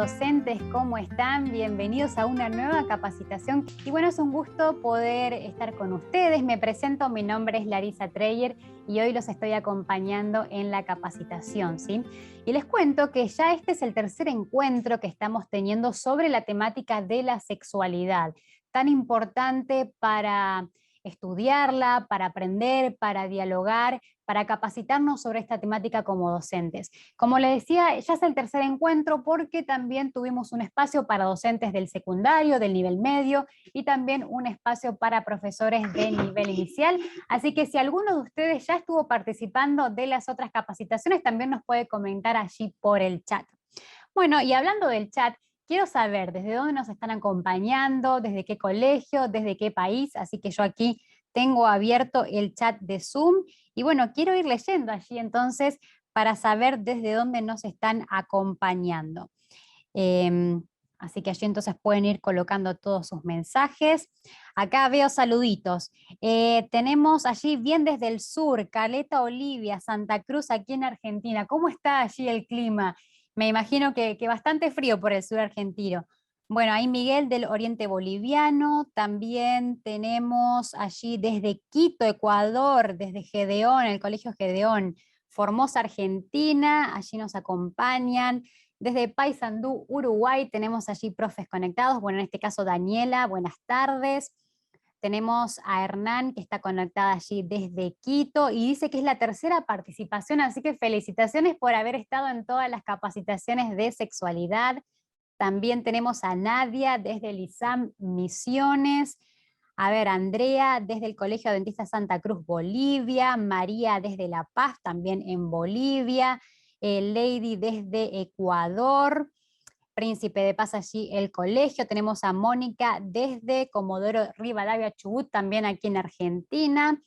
docentes, ¿cómo están? Bienvenidos a una nueva capacitación. Y bueno, es un gusto poder estar con ustedes. Me presento, mi nombre es Larisa Treyer y hoy los estoy acompañando en la capacitación, ¿sí? Y les cuento que ya este es el tercer encuentro que estamos teniendo sobre la temática de la sexualidad, tan importante para estudiarla, para aprender, para dialogar, para capacitarnos sobre esta temática como docentes. Como les decía, ya es el tercer encuentro porque también tuvimos un espacio para docentes del secundario, del nivel medio y también un espacio para profesores de nivel inicial. Así que si alguno de ustedes ya estuvo participando de las otras capacitaciones, también nos puede comentar allí por el chat. Bueno, y hablando del chat, quiero saber desde dónde nos están acompañando, desde qué colegio, desde qué país, así que yo aquí tengo abierto el chat de Zoom y bueno, quiero ir leyendo allí entonces para saber desde dónde nos están acompañando. Así que allí entonces pueden ir colocando todos sus mensajes. Acá veo saluditos. Tenemos allí bien desde el sur, Caleta Olivia, Santa Cruz, aquí en Argentina. ¿Cómo está allí el clima? Me imagino que bastante frío por el sur argentino. Bueno, ahí Miguel del Oriente Boliviano, también tenemos allí desde Quito, Ecuador, desde Gedeón, el Colegio Gedeón, Formosa, Argentina, allí nos acompañan. Desde Paysandú, Uruguay, tenemos allí profes conectados, bueno, en este caso Daniela, buenas tardes. Tenemos a Hernán, que está conectada allí desde Quito, y dice que es la tercera participación, así que felicitaciones por haber estado en todas las capacitaciones de sexualidad. También tenemos a Nadia desde el ISAM Misiones, a ver, Andrea desde el Colegio Adventista Santa Cruz, Bolivia, María desde La Paz, también en Bolivia, Lady desde Ecuador, Príncipe de Paz allí el colegio, tenemos a Mónica desde Comodoro Rivadavia, Chubut, también aquí en Argentina,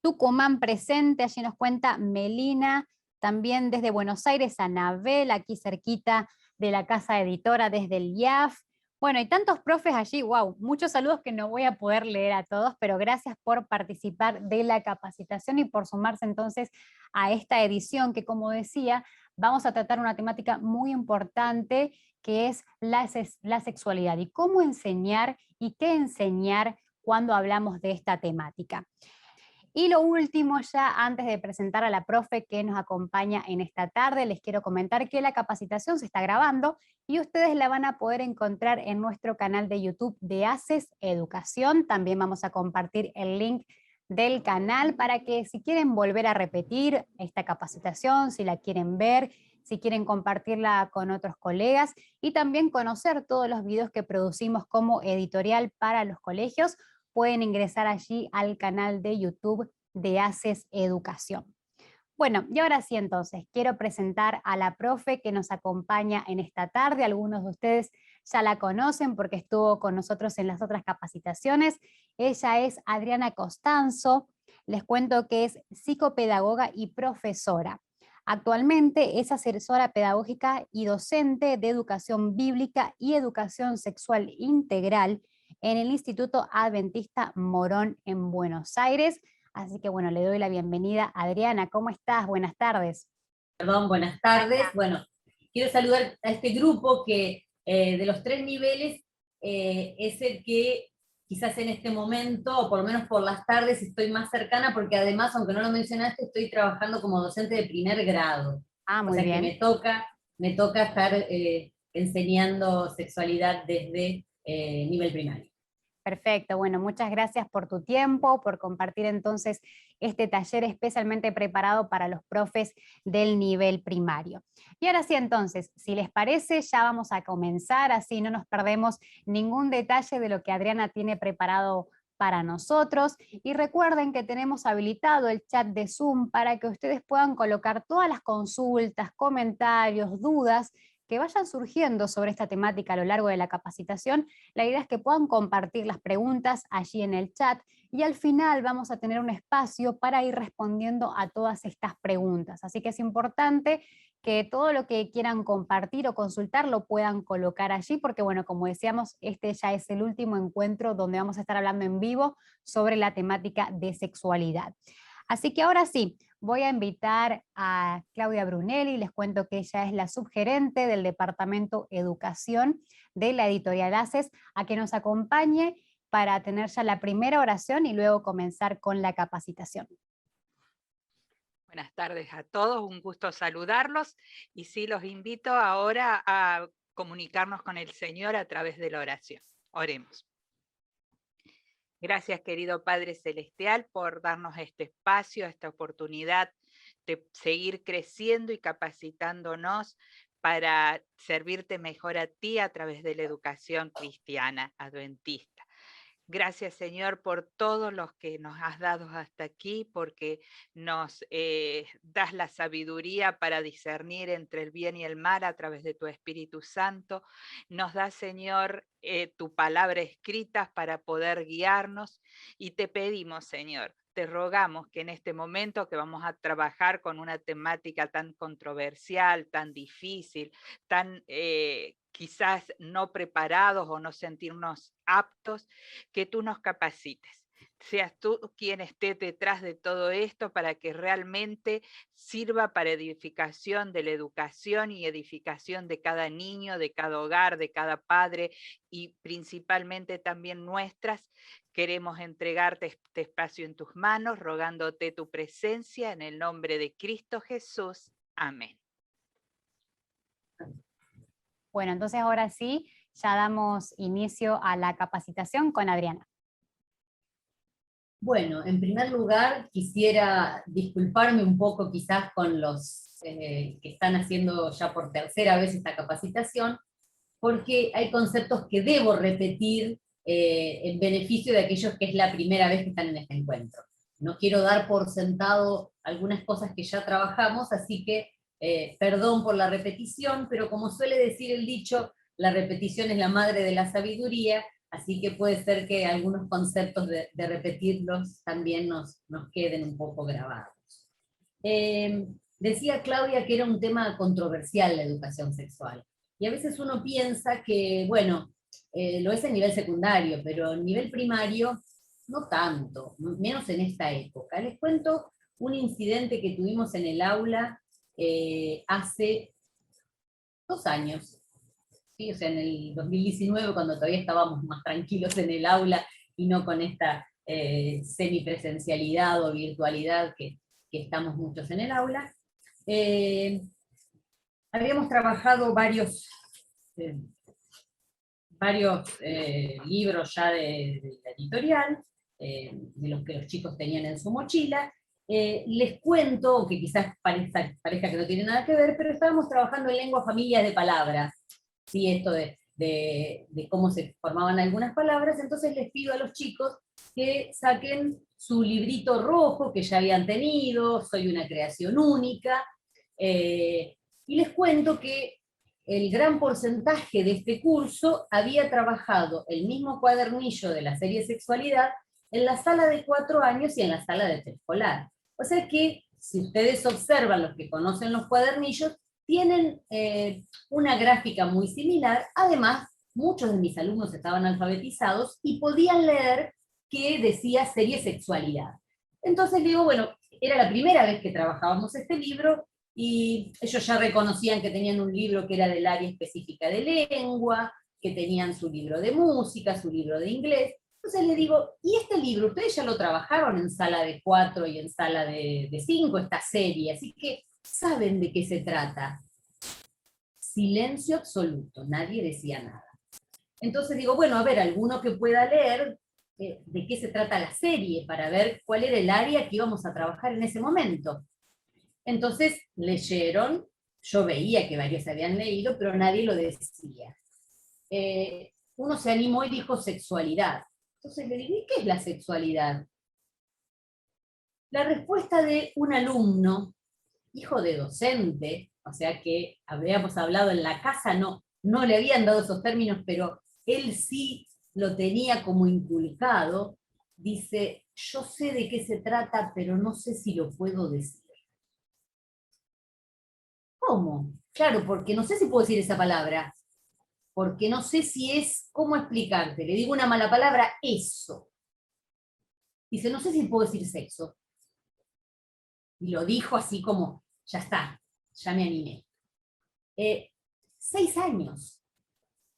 Tucumán presente, allí nos cuenta Melina, también desde Buenos Aires, Anabel, aquí cerquita de la casa editora desde el IAF. Bueno, y tantos profes allí, wow, muchos saludos que no voy a poder leer a todos, pero gracias por participar de la capacitación y por sumarse entonces a esta edición que, como decía, vamos a tratar una temática muy importante que es la sexualidad y cómo enseñar y qué enseñar cuando hablamos de esta temática. Y lo último, ya antes de presentar a la profe que nos acompaña en esta tarde, les quiero comentar que la capacitación se está grabando y ustedes la van a poder encontrar en nuestro canal de YouTube de ACES Educación. También vamos a compartir el link del canal para que si quieren volver a repetir esta capacitación, si la quieren ver, si quieren compartirla con otros colegas y también conocer todos los videos que producimos como editorial para los colegios, pueden ingresar allí al canal de YouTube de ACES Educación. Bueno, y ahora sí entonces, quiero presentar a la profe que nos acompaña en esta tarde. Algunos de ustedes ya la conocen porque estuvo con nosotros en las otras capacitaciones. Ella es Adriana Costanzo. Les cuento que es psicopedagoga y profesora. Actualmente es asesora pedagógica y docente de educación bíblica y educación sexual integral en el Instituto Adventista Morón en Buenos Aires. Así que bueno, le doy la bienvenida a Adriana. ¿Cómo estás? Buenas tardes. Perdón, buenas tardes. Bueno, quiero saludar a este grupo que de los tres niveles es el que quizás en este momento, o por lo menos por las tardes, estoy más cercana porque además, aunque no lo mencionaste, estoy trabajando como docente de primer grado. Ah, O muy sea que bien. me toca estar enseñando sexualidad desde nivel primario. Perfecto, bueno, muchas gracias por tu tiempo, por compartir entonces este taller especialmente preparado para los profes del nivel primario. Y ahora sí, entonces, si les parece, ya vamos a comenzar, así no nos perdemos ningún detalle de lo que Adriana tiene preparado para nosotros. Y recuerden que tenemos habilitado el chat de Zoom para que ustedes puedan colocar todas las consultas, comentarios, dudas que vayan surgiendo sobre esta temática a lo largo de la capacitación. La idea es que puedan compartir las preguntas allí en el chat y al final vamos a tener un espacio para ir respondiendo a todas estas preguntas. Así que es importante que todo lo que quieran compartir o consultar lo puedan colocar allí, porque bueno, como decíamos, este ya es el último encuentro donde vamos a estar hablando en vivo sobre la temática de sexualidad. Así que ahora sí, voy a invitar a Claudia Brunelli, les cuento que ella es la subgerente del Departamento Educación de la Editorial ACES, a que nos acompañe para tener ya la primera oración y luego comenzar con la capacitación. Buenas tardes a todos, un gusto saludarlos y sí los invito ahora a comunicarnos con el Señor a través de la oración. Oremos. Gracias, querido Padre Celestial, por darnos este espacio, esta oportunidad de seguir creciendo y capacitándonos para servirte mejor a ti a través de la educación cristiana adventista. Gracias, Señor, por todos los que nos has dado hasta aquí, porque nos das la sabiduría para discernir entre el bien y el mal a través de tu Espíritu Santo. Nos das, Señor, tu palabra escrita para poder guiarnos y te pedimos, Señor, te rogamos que en este momento que vamos a trabajar con una temática tan controversial, tan difícil, tan quizás no preparados o no sentirnos aptos, que tú nos capacites. Seas tú quien esté detrás de todo esto para que realmente sirva para edificación de la educación y edificación de cada niño, de cada hogar, de cada padre y principalmente también nuestras. Queremos entregarte este espacio en tus manos, rogándote tu presencia en el nombre de Cristo Jesús. Amén. Bueno, entonces ahora sí, ya damos inicio a la capacitación con Adriana. Bueno, en primer lugar quisiera disculparme un poco quizás con los que están haciendo ya por tercera vez esta capacitación, porque hay conceptos que debo repetir en beneficio de aquellos que es la primera vez que están en este encuentro. No quiero dar por sentado algunas cosas que ya trabajamos, así que perdón por la repetición, pero como suele decir el dicho, la repetición es la madre de la sabiduría, así que puede ser que algunos conceptos de repetirlos también nos queden un poco grabados. Decía Claudia que era un tema controversial la educación sexual, y a veces uno piensa que, bueno, lo es a nivel secundario, pero a nivel primario no tanto, menos en esta época. Les cuento un incidente que tuvimos en el aula hace 2 años, ¿sí? O sea, en el 2019, cuando todavía estábamos más tranquilos en el aula y no con esta semipresencialidad o virtualidad que estamos muchos en el aula. Habíamos trabajado varios libros ya de la editorial, de los que los chicos tenían en su mochila. Les cuento, que quizás parezca que no tiene nada que ver, pero estábamos trabajando en lengua familias de palabras, ¿sí? Esto de cómo se formaban algunas palabras, entonces les pido a los chicos que saquen su librito rojo que ya habían tenido, soy una creación única, y les cuento que el gran porcentaje de este curso había trabajado el mismo cuadernillo de la serie Sexualidad en la sala de 4 años y en la sala de preescolar. O sea que, si ustedes observan, los que conocen los cuadernillos, tienen una gráfica muy similar. Además, muchos de mis alumnos estaban alfabetizados y podían leer que decía serie Sexualidad. Entonces digo, bueno, era la primera vez que trabajábamos este libro, y ellos ya reconocían que tenían un libro que era del área específica de lengua, que tenían su libro de música, su libro de inglés. Entonces les digo, ¿y este libro ustedes ya lo trabajaron en sala de 4 y en sala de 5, esta serie? Así que saben de qué se trata. Silencio absoluto, nadie decía nada. Entonces digo, bueno, a ver, alguno que pueda leer de qué se trata la serie, para ver cuál era el área que íbamos a trabajar en ese momento. Entonces leyeron, yo veía que varios habían leído, pero nadie lo decía. Uno se animó y dijo sexualidad. Entonces le dije, ¿qué es la sexualidad? La respuesta de un alumno, hijo de docente, o sea que habíamos hablado en la casa, no le habían dado esos términos, pero él sí lo tenía como inculcado, dice, yo sé de qué se trata, pero no sé si lo puedo decir. ¿Cómo? Claro, porque no sé si puedo decir esa palabra, porque no sé si es, ¿cómo explicarte? Le digo una mala palabra, eso. Dice, no sé si puedo decir sexo. y lo dijo así como, ya está, ya me animé. 6 años,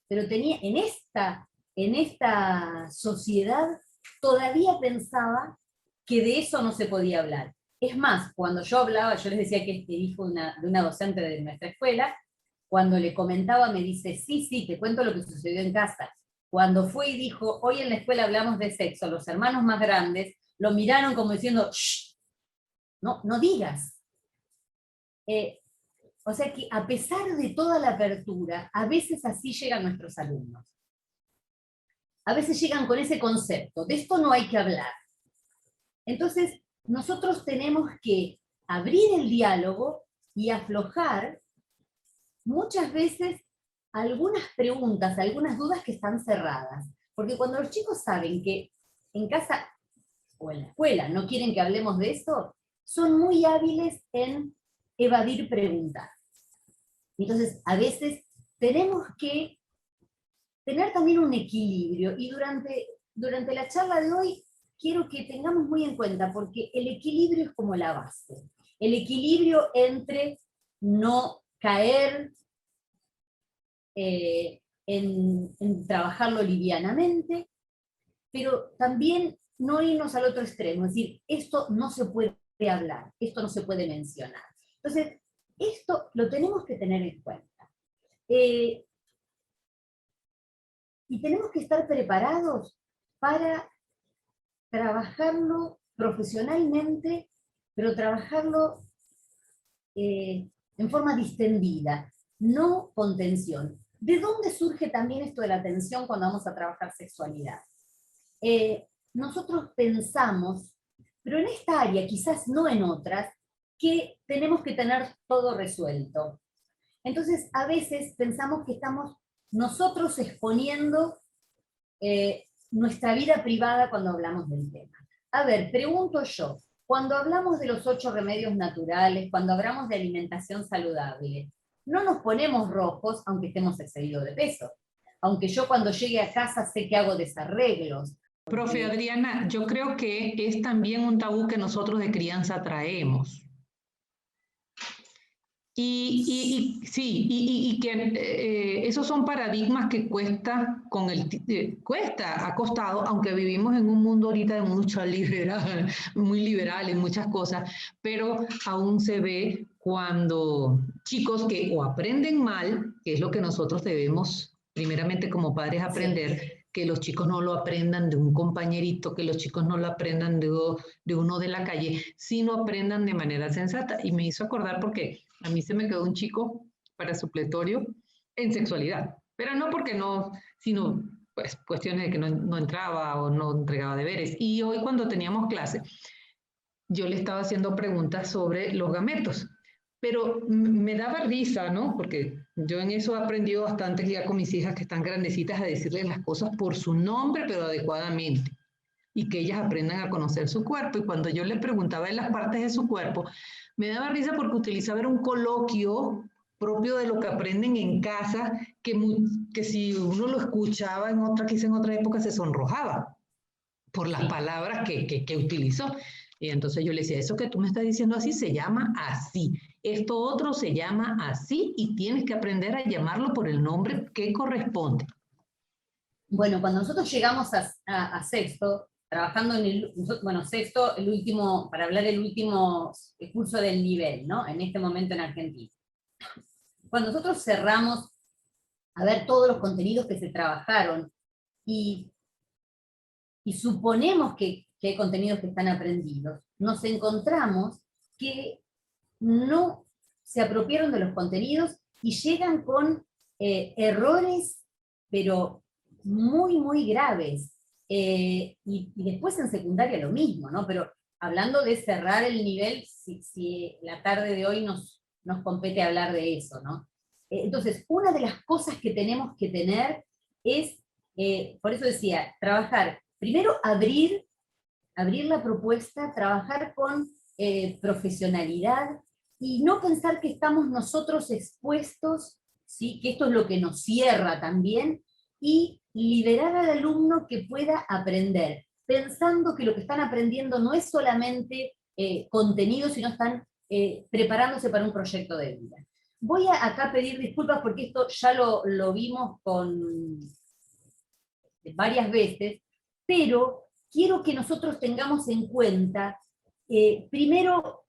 pero tenía, en esta sociedad todavía pensaba que de eso no se podía hablar. Es más, cuando yo hablaba, yo les decía que este hijo de una docente de nuestra escuela, cuando le comentaba me dice, sí, te cuento lo que sucedió en casa. Cuando fue y dijo, hoy en la escuela hablamos de sexo, los hermanos más grandes lo miraron como diciendo, shh, no digas. O sea que a pesar de toda la apertura, a veces así llegan nuestros alumnos. A veces llegan con ese concepto, de esto no hay que hablar. Entonces, nosotros tenemos que abrir el diálogo y aflojar muchas veces algunas preguntas, algunas dudas que están cerradas. Porque cuando los chicos saben que en casa o en la escuela no quieren que hablemos de eso, son muy hábiles en evadir preguntas. Entonces, a veces tenemos que tener también un equilibrio, y durante la charla de hoy quiero que tengamos muy en cuenta, porque el equilibrio es como la base. El equilibrio entre no caer en trabajarlo livianamente, pero también no irnos al otro extremo, es decir, esto no se puede hablar, esto no se puede mencionar. Entonces, esto lo tenemos que tener en cuenta. Y tenemos que estar preparados para trabajarlo profesionalmente, pero trabajarlo en forma distendida, no con tensión. ¿De dónde surge también esto de la tensión cuando vamos a trabajar sexualidad? Nosotros pensamos, pero en esta área, quizás no en otras, que tenemos que tener todo resuelto. Entonces, a veces pensamos que estamos nosotros exponiendo nuestra vida privada cuando hablamos del tema. A ver, pregunto yo, cuando hablamos de los 8 remedios naturales, cuando hablamos de alimentación saludable, no nos ponemos rojos aunque estemos excedidos de peso. Aunque yo cuando llegue a casa sé que hago desarreglos. Profe Adriana, yo creo que es también un tabú que nosotros de crianza traemos. Y que esos son paradigmas que ha costado, aunque vivimos en un mundo ahorita de mucho liberal, muy liberal en muchas cosas, pero aún se ve cuando chicos que o aprenden mal, que es lo que nosotros debemos primeramente como padres aprender, que los chicos no lo aprendan de un compañerito, que los chicos no lo aprendan de uno de la calle, sino aprendan de manera sensata. Y me hizo acordar porque a mí se me quedó un chico para supletorio en sexualidad, pero no porque no, sino pues cuestiones de que no entraba o no entregaba deberes. Y hoy cuando teníamos clase, yo le estaba haciendo preguntas sobre los gametos, pero me daba risa, ¿no? Porque yo en eso he aprendido bastante ya con mis hijas que están grandecitas a decirles las cosas por su nombre, pero adecuadamente, y que ellas aprendan a conocer su cuerpo. Y cuando yo le preguntaba de las partes de su cuerpo, me daba risa porque utilizaba un coloquio propio de lo que aprenden en casa, que si uno lo escuchaba quizá en otra época se sonrojaba por las palabras que utilizó. Y entonces yo le decía, eso que tú me estás diciendo así se llama así, esto otro se llama así, y tienes que aprender a llamarlo por el nombre que corresponde. Bueno, cuando nosotros llegamos a sexto, trabajando en sexto, el último, para hablar del último curso del nivel, ¿no? En este momento en Argentina. Cuando nosotros cerramos a ver todos los contenidos que se trabajaron y suponemos que hay contenidos que están aprendidos, nos encontramos que no se apropiaron de los contenidos y llegan con errores, pero muy, muy graves. Y después en secundaria lo mismo, ¿no? Pero hablando de cerrar el nivel, si la tarde de hoy nos compete hablar de eso, ¿no? Entonces, una de las cosas que tenemos que tener es, por eso decía, trabajar, primero abrir la propuesta, trabajar con profesionalidad, y no pensar que estamos nosotros expuestos, ¿sí? Que esto es lo que nos cierra también, y liberar al alumno que pueda aprender, pensando que lo que están aprendiendo no es solamente contenidos y no están preparándose para un proyecto de vida. Voy a acá pedir disculpas porque esto ya lo vimos varias veces, pero quiero que nosotros tengamos en cuenta, primero,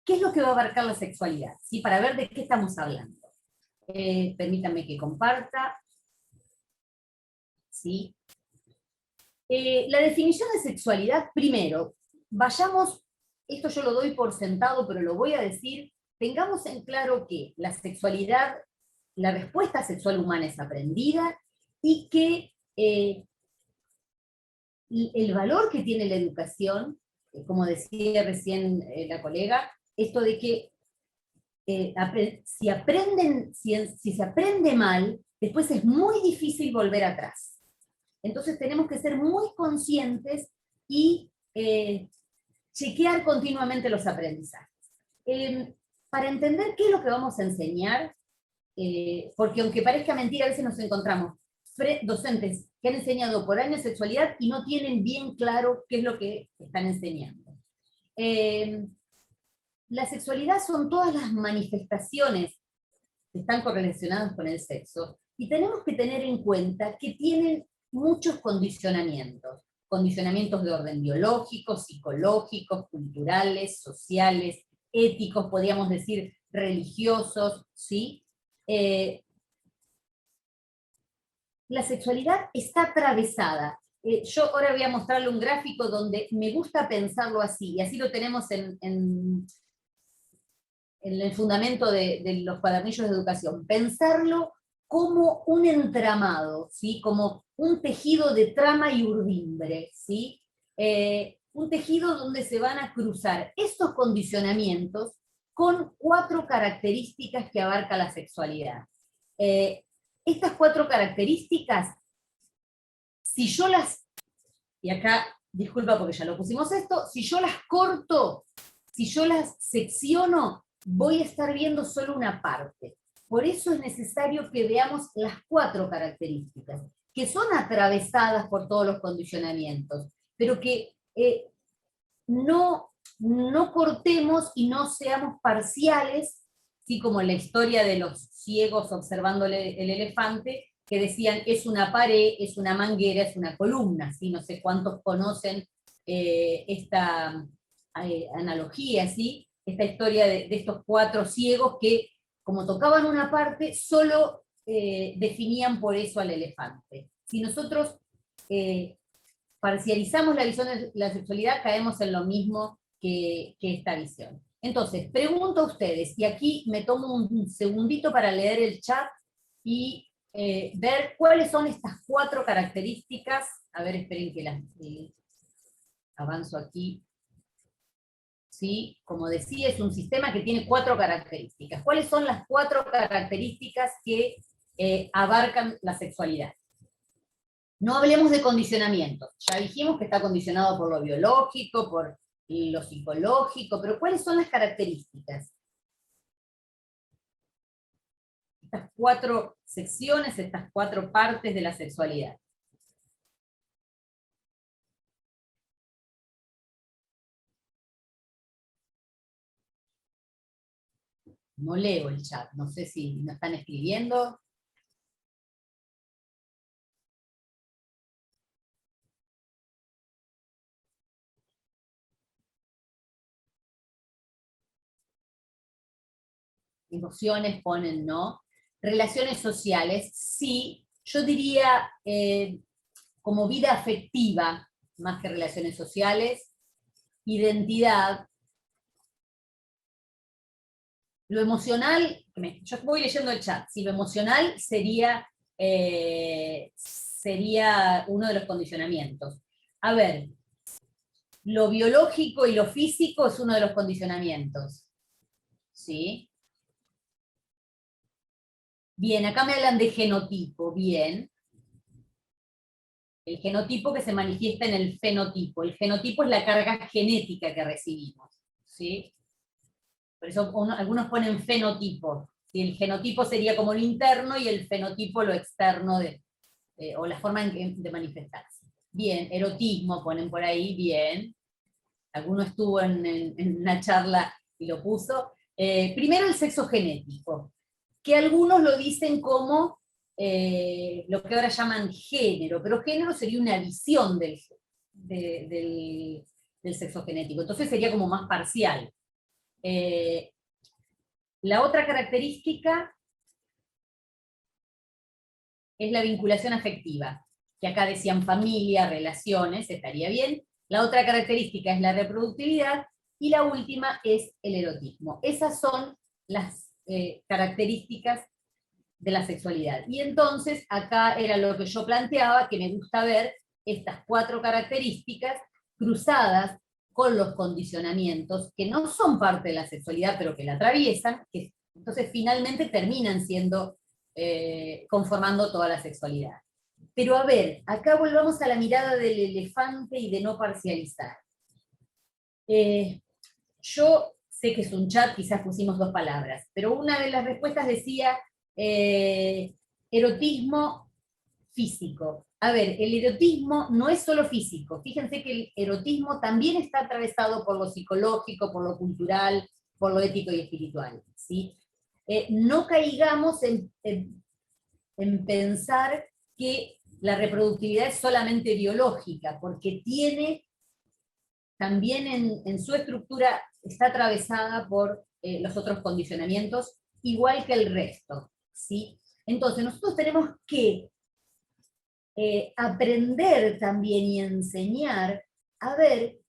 qué es lo que va a abarcar la sexualidad, ¿sí? Para ver de qué estamos hablando. Permítanme que comparta. ¿Sí? La definición de sexualidad, primero, vayamos, esto yo lo doy por sentado, pero lo voy a decir, tengamos en claro que la sexualidad, la respuesta sexual humana es aprendida, y que el valor que tiene la educación, como decía recién la colega, esto de que si se aprende mal, después es muy difícil volver atrás. Entonces tenemos que ser muy conscientes y chequear continuamente los aprendizajes. Para entender qué es lo que vamos a enseñar, porque aunque parezca mentira, a veces nos encontramos docentes que han enseñado por años sexualidad y no tienen bien claro qué es lo que están enseñando. La sexualidad son todas las manifestaciones que están correlacionadas con el sexo, y tenemos que tener en cuenta que tienen muchos condicionamientos de orden biológico, psicológicos, culturales, sociales, éticos, podríamos decir religiosos, ¿sí? La sexualidad está atravesada. Yo ahora voy a mostrarle un gráfico donde me gusta pensarlo así, y así lo tenemos en el fundamento de los cuadernillos de educación. Pensarlo como un entramado, ¿sí? Como un tejido de trama y urdimbre, ¿sí? Un tejido donde se van a cruzar estos condicionamientos con 4 características que abarca la sexualidad. Estas 4 características, si yo las, y acá, disculpa porque ya lo pusimos esto, si yo las corto, si yo las secciono, voy a estar viendo solo una parte. Por eso es necesario que veamos las 4 características, que son atravesadas por todos los condicionamientos, pero que no cortemos y no seamos parciales, ¿sí? Como en la historia de los ciegos observando el elefante, que decían, es una pared, es una manguera, es una columna, ¿sí? No sé cuántos conocen esta analogía, ¿sí? Esta historia de estos 4 ciegos que, como tocaban una parte, solo definían por eso al elefante. Si nosotros parcializamos la visión de la sexualidad, caemos en lo mismo que esta visión. Entonces, pregunto a ustedes, y aquí me tomo un segundito para leer el chat y ver cuáles son estas 4 características. A ver, esperen que las avanzo aquí. ¿Sí? Como decía, es un sistema que tiene 4 características. ¿Cuáles son las 4 características que abarcan la sexualidad? No hablemos de condicionamiento. Ya dijimos que está condicionado por lo biológico, por lo psicológico, pero ¿cuáles son las características? Estas 4 secciones, estas 4 partes de la sexualidad. No leo el chat, no sé si me están escribiendo. Emociones ponen no. Relaciones sociales, sí. Yo diría como vida afectiva, más que relaciones sociales. Identidad. Lo emocional, yo voy leyendo el chat, si lo emocional sería uno de los condicionamientos. A ver, lo biológico y lo físico es uno de los condicionamientos. ¿Sí? Bien, acá me hablan de genotipo, bien. El genotipo que se manifiesta en el fenotipo. El genotipo es la carga genética que recibimos. ¿Sí? Por eso algunos ponen fenotipo. ¿Sí? El genotipo sería como lo interno y el fenotipo lo externo, o la forma de manifestarse. Bien, erotismo ponen por ahí, bien. alguno estuvo en una charla y lo puso. Primero el sexo genético, que algunos lo dicen como lo que ahora llaman género, pero género sería una visión del sexo genético, entonces sería como más parcial. La otra característica es la vinculación afectiva, que acá decían familia, relaciones, estaría bien. La otra característica es la reproductividad, y la última es el erotismo. Esas son las características de la sexualidad. Y entonces, acá era lo que yo planteaba, que me gusta ver estas 4 características cruzadas con los condicionamientos, que no son parte de la sexualidad, pero que la atraviesan, que entonces finalmente terminan siendo, conformando toda la sexualidad. Pero a ver, acá volvamos a la mirada del elefante y de no parcializar. Yo sé que es un chat, quizás pusimos 2 palabras, pero una de las respuestas decía erotismo físico. A ver, el erotismo no es solo físico. Fíjense que el erotismo también está atravesado por lo psicológico, por lo cultural, por lo ético y espiritual, ¿sí? No caigamos en pensar que la reproductividad es solamente biológica, porque tiene también en su estructura, está atravesada por los otros condicionamientos, igual que el resto, ¿sí? Entonces nosotros tenemos que aprender también y enseñar a ver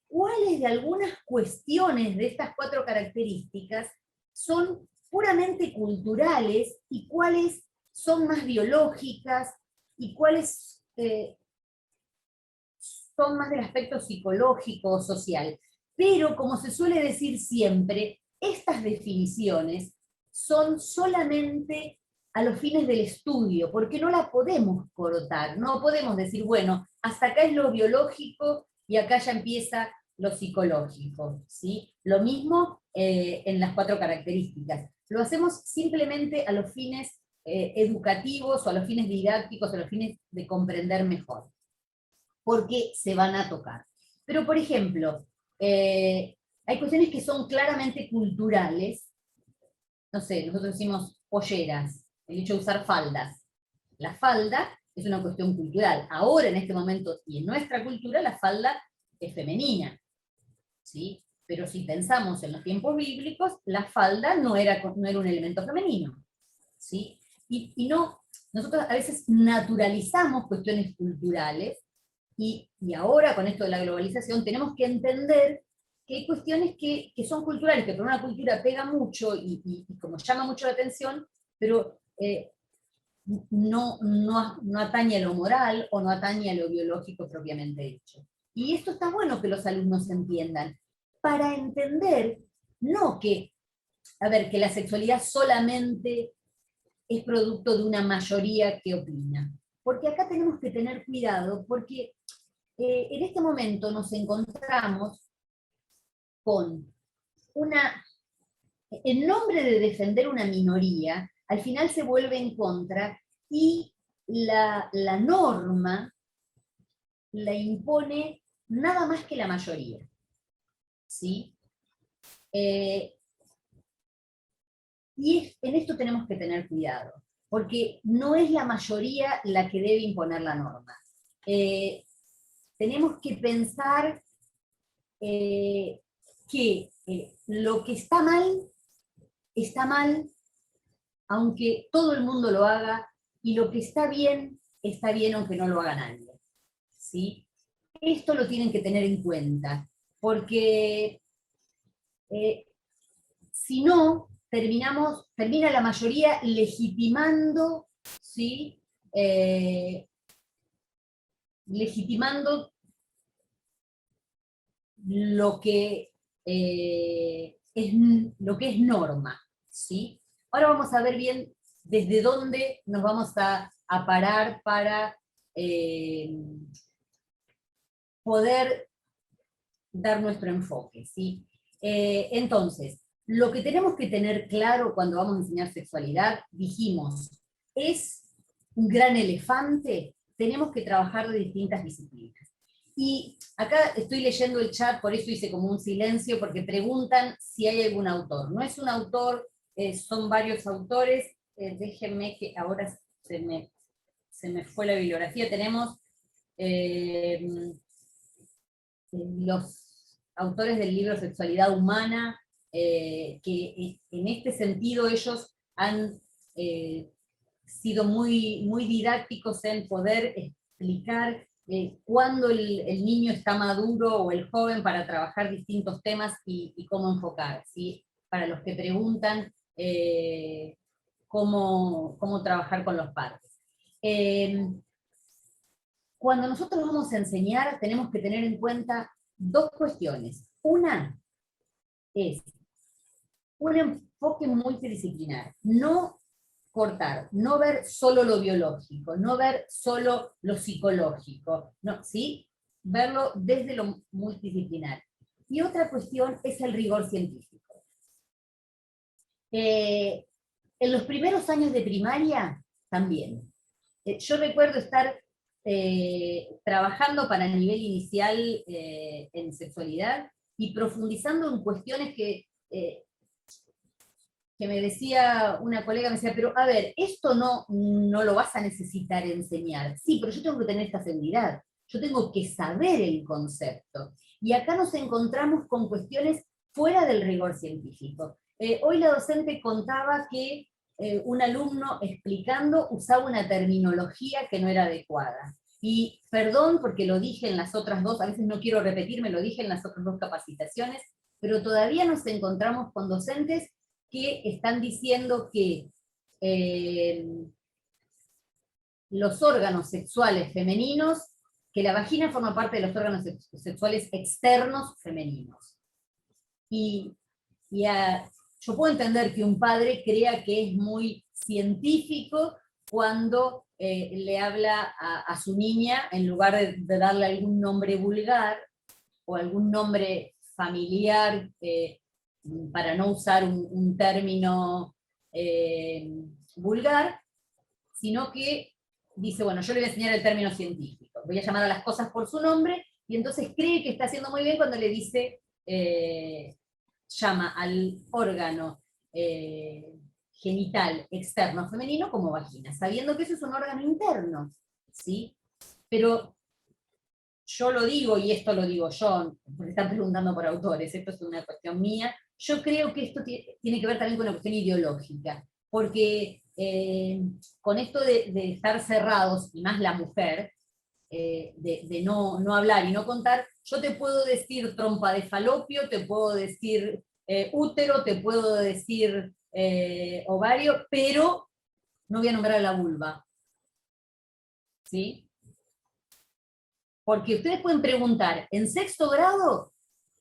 cuáles de algunas cuestiones de estas 4 características son puramente culturales y cuáles son más biológicas y cuáles son más del aspecto psicológico o social. Pero, como se suele decir siempre, estas definiciones son solamente a los fines del estudio, porque no la podemos cortar, no podemos decir, bueno, hasta acá es lo biológico y acá ya empieza lo psicológico, ¿sí? Lo mismo en las 4 características. Lo hacemos simplemente a los fines educativos, o a los fines didácticos, a los fines de comprender mejor, porque se van a tocar. Pero, por ejemplo, hay cuestiones que son claramente culturales. No sé, nosotros decimos polleras, el hecho de usar faldas. La falda es una cuestión cultural. Ahora, en este momento, y en nuestra cultura, la falda es femenina, ¿sí? Pero si pensamos en los tiempos bíblicos, la falda no era un elemento femenino, ¿sí? Y no, nosotros a veces naturalizamos cuestiones culturales, y ahora, con esto de la globalización, tenemos que entender que hay cuestiones que son culturales, que por una cultura pega mucho y como llama mucho la atención, pero no atañe a lo moral o no atañe a lo biológico propiamente dicho. Y esto está bueno que los alumnos entiendan, para entender, no que, a ver, que la sexualidad solamente es producto de una mayoría que opina. Porque acá tenemos que tener cuidado, porque en este momento nos encontramos con en nombre de defender una minoría, al final se vuelve en contra, y la norma la impone nada más que la mayoría, ¿sí? Y en esto tenemos que tener cuidado, porque no es la mayoría la que debe imponer la norma. Tenemos que pensar que lo que está mal, aunque todo el mundo lo haga, y lo que está bien aunque no lo haga nadie, ¿sí? Esto lo tienen que tener en cuenta, porque si no, termina la mayoría legitimando, ¿sí? Legitimando lo que es norma, ¿sí? Ahora vamos a ver bien desde dónde nos vamos a parar para poder dar nuestro enfoque, ¿sí? Entonces, lo que tenemos que tener claro cuando vamos a enseñar sexualidad, dijimos, es un gran elefante, tenemos que trabajar de distintas disciplinas. Y acá estoy leyendo el chat, por eso hice como un silencio, porque preguntan si hay algún autor. No es un autor, son varios autores. Déjenme que ahora se me fue la bibliografía. Tenemos los autores del libro Sexualidad Humana, que en este sentido ellos han sido muy, muy didácticos en poder explicar cuándo el niño está maduro o el joven para trabajar distintos temas y cómo enfocar, ¿sí? Para los que preguntan cómo trabajar con los padres. Cuando nosotros vamos a enseñar, tenemos que tener en cuenta dos cuestiones. Una es un enfoque multidisciplinar, no cortar, no ver solo lo biológico, no ver solo lo psicológico, no, ¿sí? Verlo desde lo multidisciplinar. Y otra cuestión es el rigor científico. En los primeros años de primaria, también. Yo recuerdo estar trabajando para nivel inicial en sexualidad y profundizando en cuestiones que me decía una colega, me decía, pero a ver, esto no lo vas a necesitar enseñar. Sí, pero yo tengo que tener esta seguridad, yo tengo que saber el concepto. Y acá nos encontramos con cuestiones fuera del rigor científico. Hoy la docente contaba que un alumno explicando usaba una terminología que no era adecuada. Y perdón porque lo dije en las otras dos, a veces no quiero repetirme, lo dije en las otras dos capacitaciones, pero todavía nos encontramos con docentes que están diciendo que los órganos sexuales femeninos, que la vagina forma parte de los órganos sexuales externos femeninos. Yo puedo entender que un padre crea que es muy científico cuando le habla a su niña, en lugar de darle algún nombre vulgar, o algún nombre familiar, para no usar un término vulgar, sino que dice, bueno, yo le voy a enseñar el término científico, voy a llamar a las cosas por su nombre, y entonces cree que está haciendo muy bien cuando le dice, llama al órgano genital externo femenino como vagina, sabiendo que eso es un órgano interno, ¿sí? Pero yo lo digo, y esto lo digo yo, porque están preguntando por autores, esto es una cuestión mía, yo creo que esto tiene que ver también con una cuestión ideológica, porque con esto de estar cerrados, y más la mujer, de no hablar y no contar, yo te puedo decir trompa de falopio, te puedo decir útero, te puedo decir ovario, pero no voy a nombrar la vulva. ¿Sí? Porque ustedes pueden preguntar en sexto grado,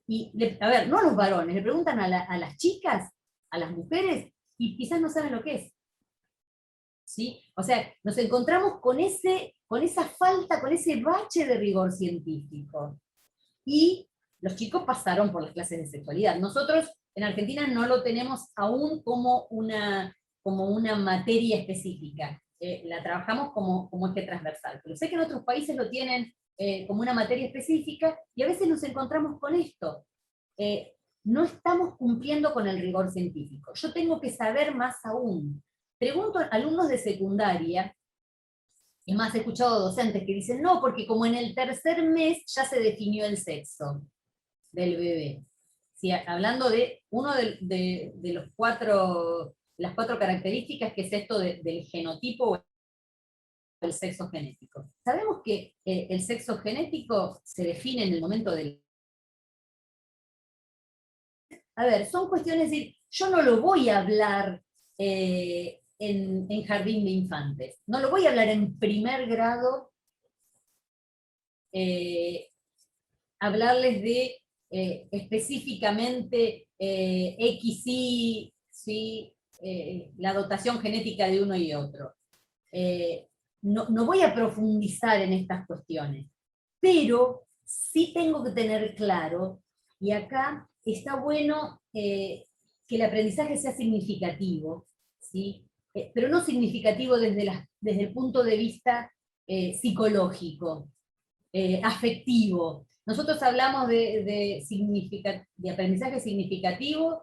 y a ver, no a los varones, le preguntan a las chicas, a las mujeres, y quizás no saben lo que es. ¿Sí? O sea, nos encontramos con esa falta, con ese bache de rigor científico. Y los chicos pasaron por las clases de sexualidad. Nosotros en Argentina no lo tenemos aún como una materia específica. La trabajamos como eje transversal. Pero sé que en otros países lo tienen como una materia específica, y a veces nos encontramos con esto. No estamos cumpliendo con el rigor científico. Yo tengo que saber más aún. Pregunto a alumnos de secundaria, y más he escuchado docentes que dicen, no, porque como en el tercer mes ya se definió el sexo del bebé. ¿Sí? Hablando de uno de las cuatro características, que es esto del genotipo o el sexo genético. Sabemos que el sexo genético se define en el momento del... A ver, son cuestiones de... Yo no lo voy a hablar en jardín de infantes. No lo voy a hablar en primer grado, hablarles de específicamente XY, ¿sí? La dotación genética de uno y otro. No voy a profundizar en estas cuestiones, pero sí tengo que tener claro, y acá está bueno que el aprendizaje sea significativo, ¿sí? Pero no significativo desde el punto de vista psicológico, afectivo. Nosotros hablamos de aprendizaje significativo,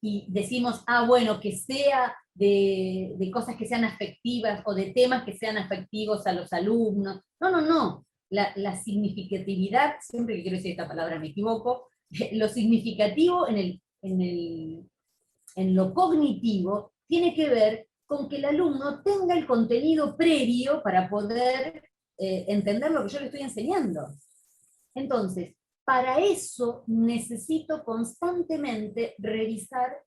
y decimos, bueno, que sea de cosas que sean afectivas, o de temas que sean afectivos a los alumnos. No, no, no. La significatividad, siempre que quiero decir esta palabra me equivoco, lo significativo en lo cognitivo tiene que ver con que el alumno tenga el contenido previo para poder entender lo que yo le estoy enseñando. Entonces, para eso necesito constantemente revisar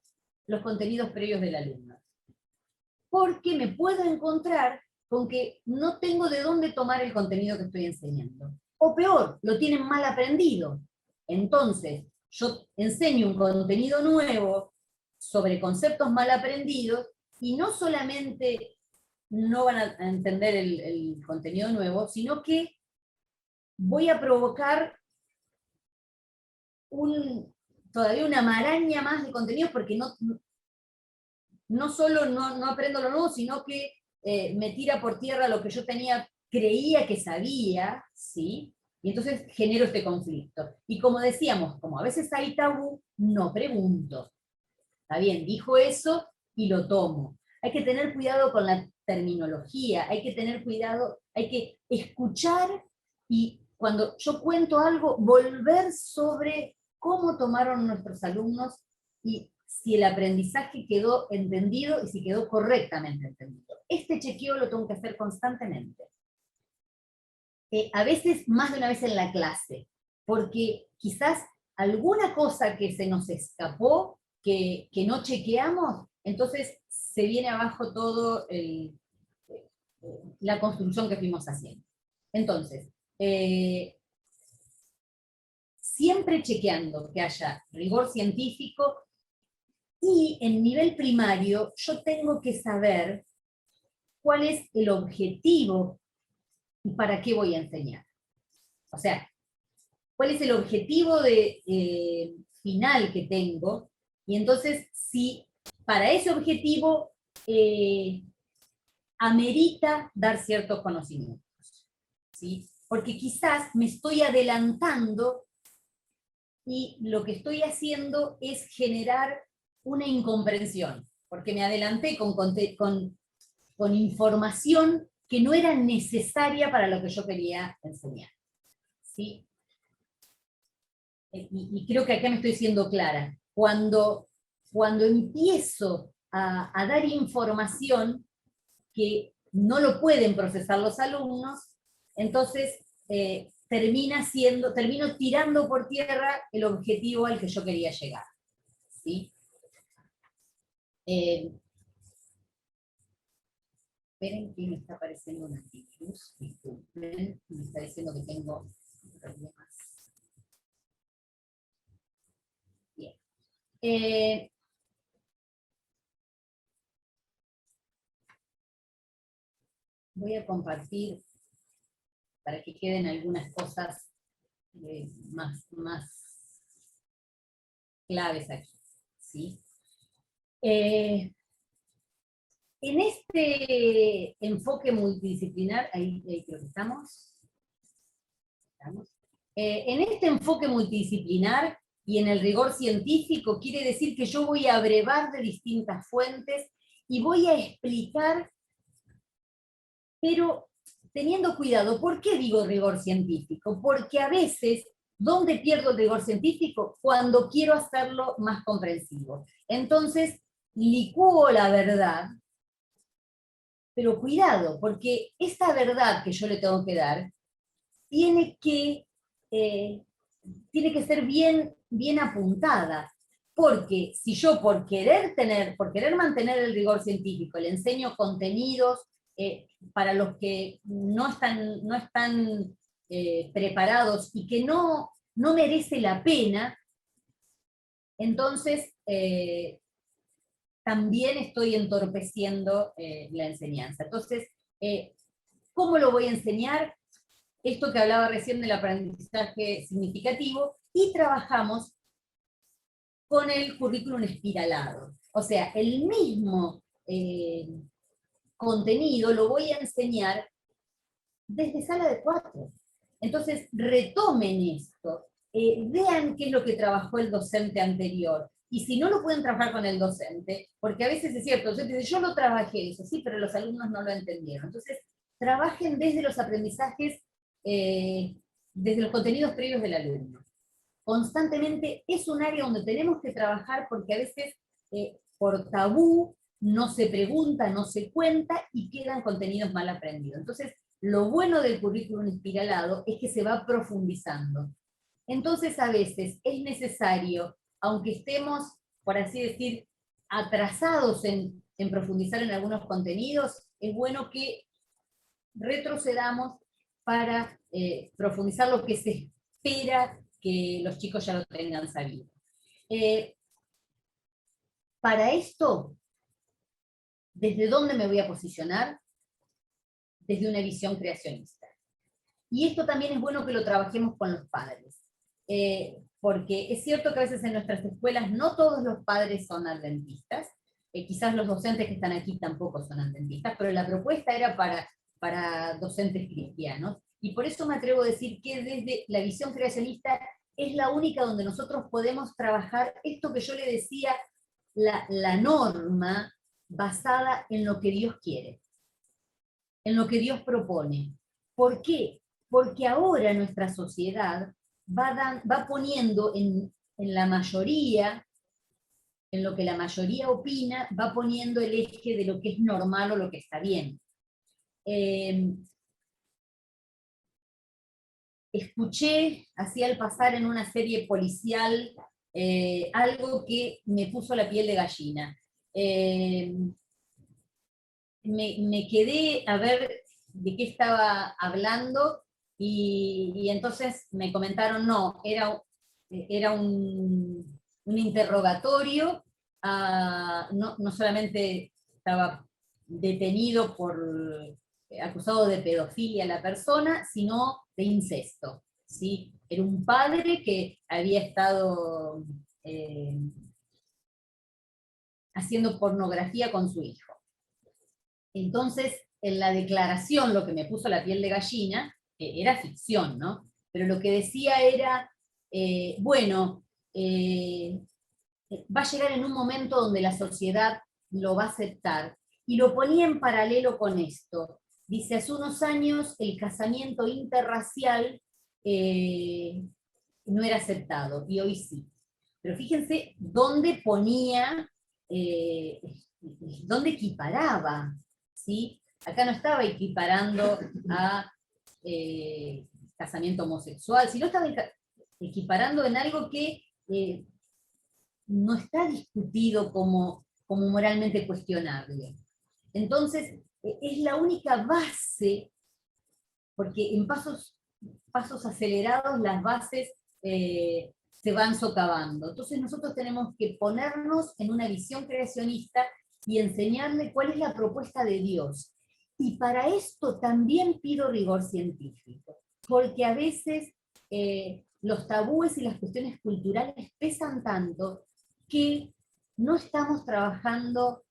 los contenidos previos del alumno. Porque me puedo encontrar con que no tengo de dónde tomar el contenido que estoy enseñando. O peor, lo tienen mal aprendido. Entonces, yo enseño un contenido nuevo sobre conceptos mal aprendidos, y no solamente no van a entender el contenido nuevo, sino que voy a provocar todavía una maraña más de contenidos, porque no solo no aprendo lo nuevo, sino que me tira por tierra lo que yo creía que sabía, ¿sí? Y entonces genero este conflicto. Y como decíamos, como a veces hay tabú, no pregunto. Está bien, dijo eso y lo tomo. Hay que tener cuidado con la terminología, hay que tener cuidado, hay que escuchar, y cuando yo cuento algo, volver sobre cómo tomaron nuestros alumnos y si el aprendizaje quedó entendido y si quedó correctamente entendido. Este chequeo lo tengo que hacer constantemente. A veces, más de una vez en la clase, porque quizás alguna cosa que se nos escapó, que no chequeamos, entonces se viene abajo todo la construcción que fuimos haciendo. Entonces, siempre chequeando que haya rigor científico, y en nivel primario yo tengo que saber cuál es el objetivo y para qué voy a enseñar. O sea, cuál es el objetivo final que tengo, y entonces si para ese objetivo amerita dar ciertos conocimientos, ¿sí? Porque quizás me estoy adelantando y lo que estoy haciendo es generar una incomprensión, porque me adelanté con información que no era necesaria para lo que yo quería enseñar, ¿sí? Y creo que acá me estoy siendo clara. Cuando empiezo a dar información que no lo pueden procesar los alumnos, entonces termino tirando por tierra el objetivo al que yo quería llegar, ¿sí? Esperen que me está apareciendo una luz, disculpen, me está diciendo que tengo problemas. Bien. Voy a compartir para que queden algunas cosas más claves aquí, ¿sí? En este enfoque multidisciplinar, ahí creo que estamos. En este enfoque multidisciplinar y en el rigor científico, quiere decir que yo voy a abrevar de distintas fuentes y voy a explicar, pero teniendo cuidado. ¿Por qué digo rigor científico? Porque a veces, ¿dónde pierdo el rigor científico? Cuando quiero hacerlo más comprensivo. Entonces, licúo la verdad, pero cuidado, porque esta verdad que yo le tengo que dar tiene que ser bien apuntada. Porque si yo por querer mantener el rigor científico, le enseño contenidos para los que no están preparados y que no merece la pena, entonces también estoy entorpeciendo la enseñanza. Entonces, ¿cómo lo voy a enseñar? Esto que hablaba recién del aprendizaje significativo, y trabajamos con el currículum espiralado. O sea, el mismo contenido lo voy a enseñar desde sala de 4. Entonces, retomen esto, vean qué es lo que trabajó el docente anterior, y si no lo pueden trabajar con el docente, porque a veces es cierto, el docente dice, yo lo trabajé eso, sí, pero los alumnos no lo entendieron. Entonces, trabajen desde los aprendizajes, desde los contenidos previos del alumno. Constantemente es un área donde tenemos que trabajar porque a veces por tabú no se pregunta, no se cuenta y quedan contenidos mal aprendidos. Entonces, lo bueno del currículum espiralado es que se va profundizando. Entonces, a veces es necesario, aunque estemos, por así decir, atrasados en profundizar en algunos contenidos, es bueno que retrocedamos para profundizar lo que se espera que los chicos ya lo tengan sabido. Para esto, ¿desde dónde me voy a posicionar? Desde una visión creacionista. Y esto también es bueno que lo trabajemos con los padres. Porque es cierto que a veces en nuestras escuelas no todos los padres son adventistas, quizás los docentes que están aquí tampoco son adventistas, pero la propuesta era para docentes cristianos, y por eso me atrevo a decir que desde la visión creacionista es la única donde nosotros podemos trabajar esto que yo le decía, la norma basada en lo que Dios quiere, en lo que Dios propone. ¿Por qué? Porque ahora nuestra sociedad va poniendo en la mayoría, en lo que la mayoría opina, va poniendo el eje de lo que es normal o lo que está bien. Escuché, así al pasar en una serie policial, algo que me puso la piel de gallina. Me quedé a ver de qué estaba hablando, y entonces me comentaron, no, era un interrogatorio, no solamente estaba detenido acusado de pedofilia la persona, sino de incesto, ¿sí? Era un padre que había estado haciendo pornografía con su hijo. Entonces, en la declaración, lo que me puso la piel de gallina, era ficción, ¿no? Pero lo que decía era, bueno, va a llegar en un momento donde la sociedad lo va a aceptar, y lo ponía en paralelo con esto. Dice, hace unos años el casamiento interracial no era aceptado, y hoy sí. Pero fíjense dónde ponía, dónde equiparaba, ¿sí? Acá no estaba equiparando a casamiento homosexual, sino estaba equiparando en algo que no está discutido como moralmente cuestionable. Entonces, es la única base, porque en pasos acelerados las bases se van socavando. Entonces nosotros tenemos que ponernos en una visión creacionista y enseñarle cuál es la propuesta de Dios. Y para esto también pido rigor científico, porque a veces los tabúes y las cuestiones culturales pesan tanto que no estamos trabajando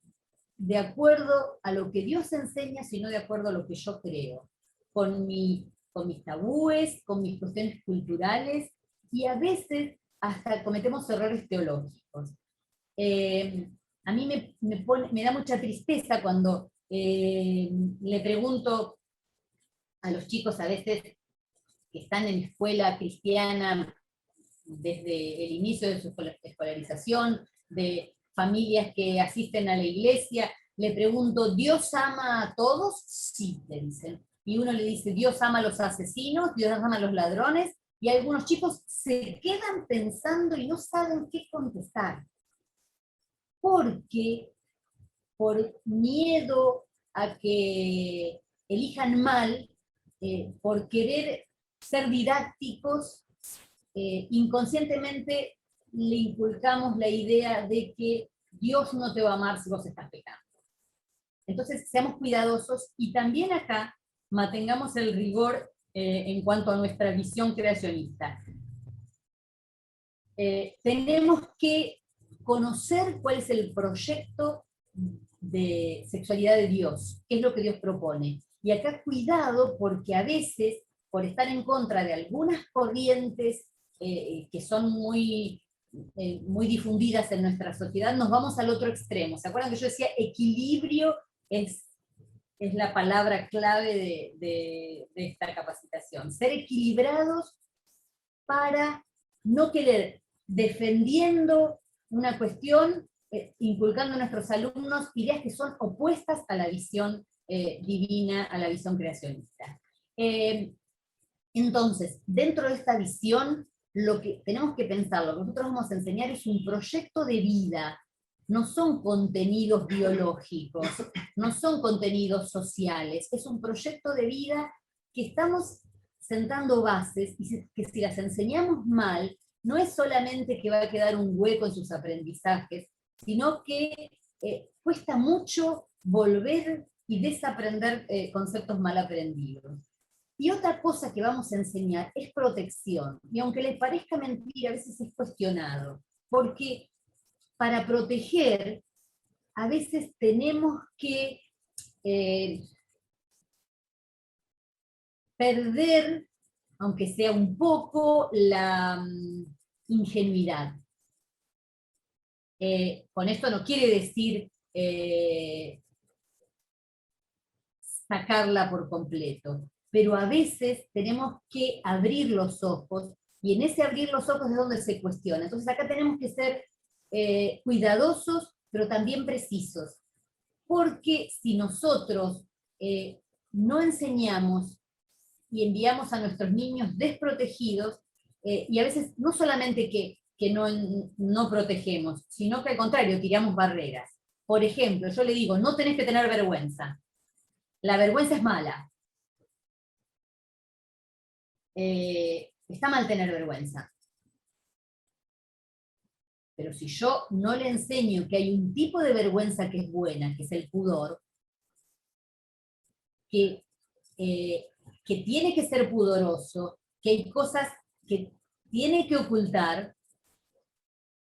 de acuerdo a lo que Dios enseña, sino de acuerdo a lo que yo creo, con mis tabúes, con mis cuestiones culturales, y a veces hasta cometemos errores teológicos. A mí me da mucha tristeza cuando le pregunto a los chicos a veces que están en escuela cristiana desde el inicio de su escolarización, de familias que asisten a la iglesia, le pregunto, ¿Dios ama a todos? Sí, le dicen. Y uno le dice, Dios ama a los asesinos, Dios ama a los ladrones, y algunos chicos se quedan pensando y no saben qué contestar. Porque por miedo a que elijan mal, por querer ser didácticos, inconscientemente le inculcamos la idea de que Dios no te va a amar si vos estás pecando. Entonces, seamos cuidadosos, y también acá mantengamos el rigor en cuanto a nuestra visión creacionista. Tenemos que conocer cuál es el proyecto de sexualidad de Dios, qué es lo que Dios propone. Y acá cuidado, porque a veces, por estar en contra de algunas corrientes que son muy difundidas en nuestra sociedad, nos vamos al otro extremo. ¿Se acuerdan que yo decía equilibrio es la palabra clave de esta capacitación? Ser equilibrados para no querer, defendiendo una cuestión, inculcando a nuestros alumnos ideas que son opuestas a la visión divina, a la visión creacionista. Entonces, dentro de esta visión, lo que tenemos que pensar, lo que nosotros vamos a enseñar es un proyecto de vida, no son contenidos biológicos, no son contenidos sociales, es un proyecto de vida que estamos sentando bases, y que si las enseñamos mal, no es solamente que va a quedar un hueco en sus aprendizajes, sino que cuesta mucho volver y desaprender conceptos mal aprendidos. Y otra cosa que vamos a enseñar es protección, y aunque les parezca mentira, a veces es cuestionado, porque para proteger, a veces tenemos que perder, aunque sea un poco, la ingenuidad. Con esto no quiere decir sacarla por completo, pero a veces tenemos que abrir los ojos, y en ese abrir los ojos es donde se cuestiona. Entonces acá tenemos que ser cuidadosos, pero también precisos, porque si nosotros no enseñamos y enviamos a nuestros niños desprotegidos, y a veces no solamente que no protegemos, sino que al contrario, tiramos barreras. Por ejemplo, yo le digo, no tenés que tener vergüenza. La vergüenza es mala. Está mal tener vergüenza. Pero si yo no le enseño que hay un tipo de vergüenza que es buena, que es el pudor, que tiene que ser pudoroso, que hay cosas que tiene que ocultar,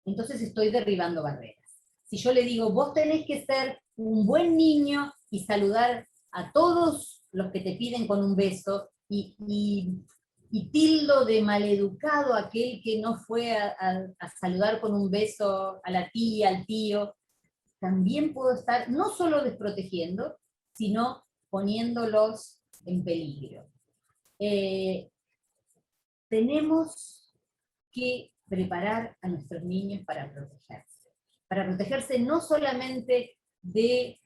entonces estoy derribando barreras. Si yo le digo, vos tenés que ser un buen niño y saludar a todos los que te piden con un beso, y tildo de maleducado aquel que no fue a saludar con un beso a la tía, al tío, también puedo estar no solo desprotegiendo, sino poniéndolos en peligro. Tenemos que preparar a nuestros niños para protegerse no solamente de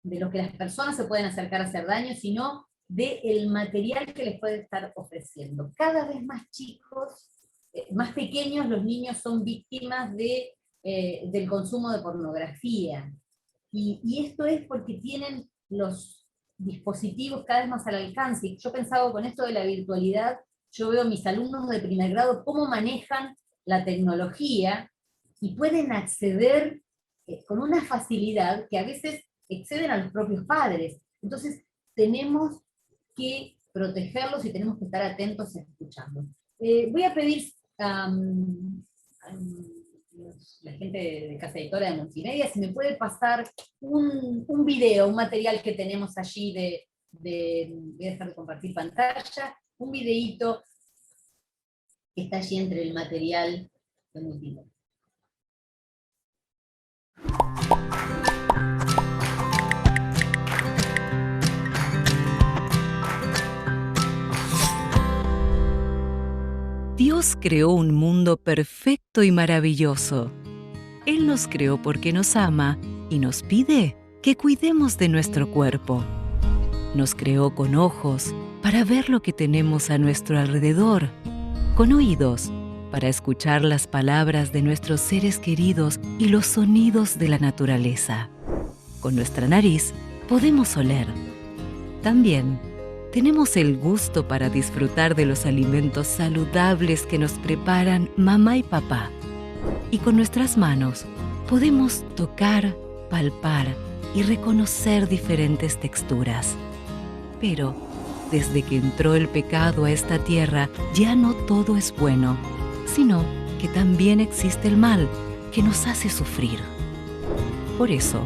lo que las personas se pueden acercar a hacer daño, sino del material que les puede estar ofreciendo. Cada vez más chicos, más pequeños, los niños son víctimas del consumo de pornografía. Y esto es porque tienen los dispositivos cada vez más al alcance. Yo pensaba con esto de la virtualidad, yo veo a mis alumnos de primer grado cómo manejan la tecnología y pueden acceder con una facilidad que a veces exceden a los propios padres. Entonces tenemos que protegerlos y tenemos que estar atentos y escuchando. Voy a pedir a la gente de Casa Editora de Multimedia si me puede pasar un video, un material que tenemos allí voy a dejar de compartir pantalla, un videíto que está allí entre el material de Multimedia. Dios creó un mundo perfecto y maravilloso. Él nos creó porque nos ama y nos pide que cuidemos de nuestro cuerpo. Nos creó con ojos para ver lo que tenemos a nuestro alrededor, con oídos para escuchar las palabras de nuestros seres queridos y los sonidos de la naturaleza. Con nuestra nariz podemos oler. También tenemos el gusto para disfrutar de los alimentos saludables que nos preparan mamá y papá. Y con nuestras manos podemos tocar, palpar y reconocer diferentes texturas. Pero desde que entró el pecado a esta tierra, ya no todo es bueno, sino que también existe el mal que nos hace sufrir. Por eso,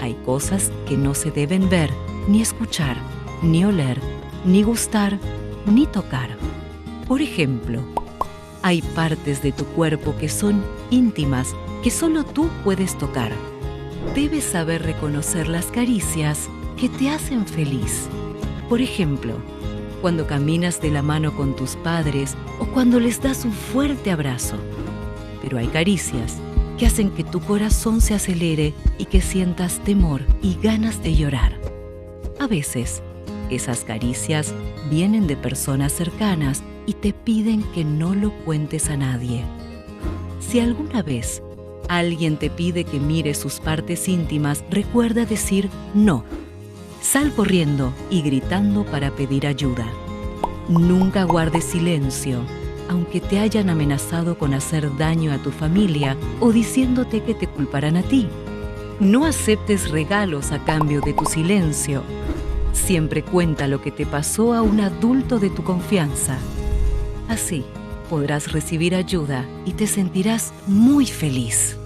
Hay cosas que no se deben ver, ni escuchar, ni oler, ni gustar, ni tocar. Por ejemplo, hay partes de tu cuerpo que son íntimas, que solo tú puedes tocar. Debes saber reconocer las caricias que te hacen feliz. Por ejemplo, cuando caminas de la mano con tus padres o cuando les das un fuerte abrazo. Pero hay caricias que hacen que tu corazón se acelere y que sientas temor y ganas de llorar. A veces, esas caricias vienen de personas cercanas y te piden que no lo cuentes a nadie. Si alguna vez alguien te pide que mires sus partes íntimas, recuerda decir no. Sal corriendo y gritando para pedir ayuda. Nunca guardes silencio, aunque te hayan amenazado con hacer daño a tu familia o diciéndote que te culparán a ti. No aceptes regalos a cambio de tu silencio. Siempre cuenta lo que te pasó a un adulto de tu confianza. Así podrás recibir ayuda y te sentirás muy feliz.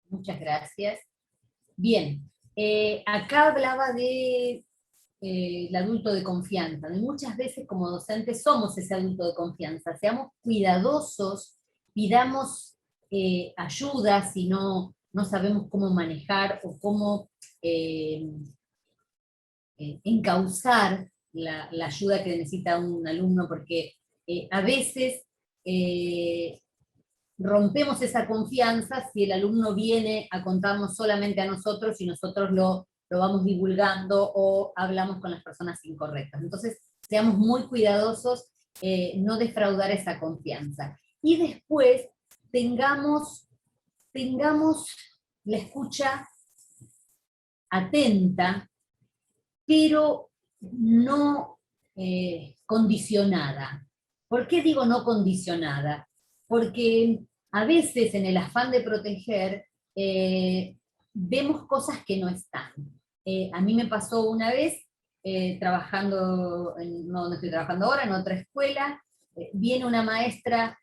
Muchas gracias. Bien, acá hablaba de el adulto de confianza. Y muchas veces como docentes somos ese adulto de confianza. Seamos cuidadosos, pidamos ayuda si no sabemos cómo manejar o cómo encauzar la ayuda que necesita un alumno, porque a veces rompemos esa confianza si el alumno viene a contarnos solamente a nosotros y nosotros lo vamos divulgando o hablamos con las personas incorrectas. Entonces, seamos muy cuidadosos, no defraudar esa confianza. Y después, tengamos la escucha atenta, pero no condicionada. ¿Por qué digo no condicionada? Porque a veces en el afán de proteger vemos cosas que no están. A mí me pasó una vez, trabajando, no donde estoy trabajando ahora, en otra escuela, viene una maestra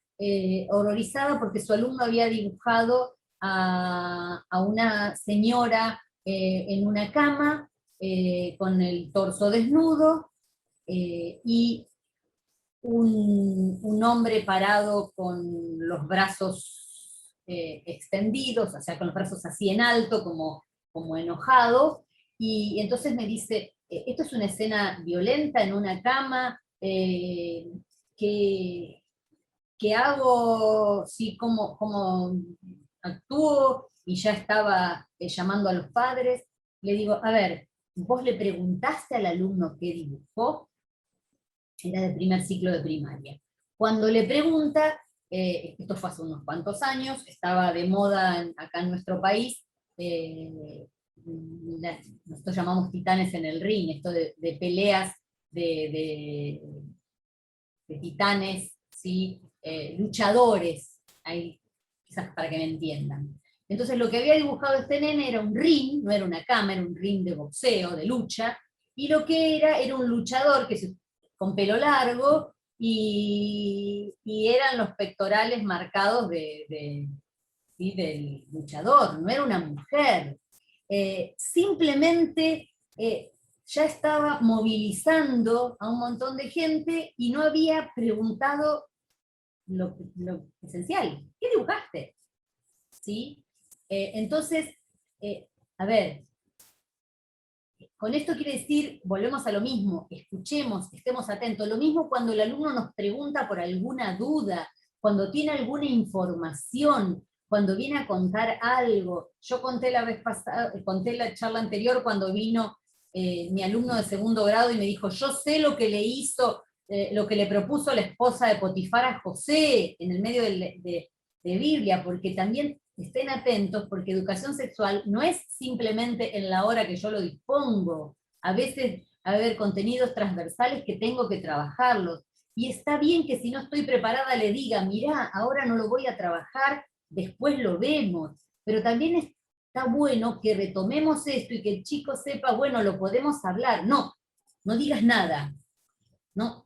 horrorizada porque su alumno había dibujado a una señora en una cama, con el torso desnudo, y un hombre parado con los brazos extendidos, o sea, con los brazos así en alto, como enojado, y entonces me dice, esto es una escena violenta en una cama, ¿qué hago? Sí, ¿cómo actúo? Y ya estaba llamando a los padres. Le digo, a ver, ¿vos le preguntaste al alumno qué dibujó? Era de primer ciclo de primaria. Cuando le pregunta, esto fue hace unos cuantos años, estaba de moda acá en nuestro país, nosotros llamamos titanes en el ring, esto de peleas de titanes, ¿sí? Luchadores, ahí, quizás para que me entiendan. Entonces lo que había dibujado este nene era un ring, no era una cama, era un ring de boxeo, de lucha, y lo que era un luchador con pelo largo, y eran los pectorales marcados ¿sí? del luchador, no era una mujer. Simplemente ya estaba movilizando a un montón de gente y no había preguntado lo esencial. ¿Qué dibujaste? ¿Sí? Entonces, a ver, con esto quiere decir, volvemos a lo mismo, escuchemos, estemos atentos. Lo mismo cuando el alumno nos pregunta por alguna duda, cuando tiene alguna información, cuando viene a contar algo. Yo conté la vez pasada, conté la charla anterior cuando vino mi alumno de segundo grado y me dijo, yo sé lo que le hizo, lo que le propuso la esposa de Potifar a José en el medio de Biblia, porque también estén atentos, porque educación sexual no es simplemente en la hora que yo lo dispongo. A veces va a haber contenidos transversales que tengo que trabajarlos. Y está bien que si no estoy preparada le diga, mirá, ahora no lo voy a trabajar, después lo vemos. Pero también está está bueno que retomemos esto y que el chico sepa, bueno, lo podemos hablar. No, no digas nada. No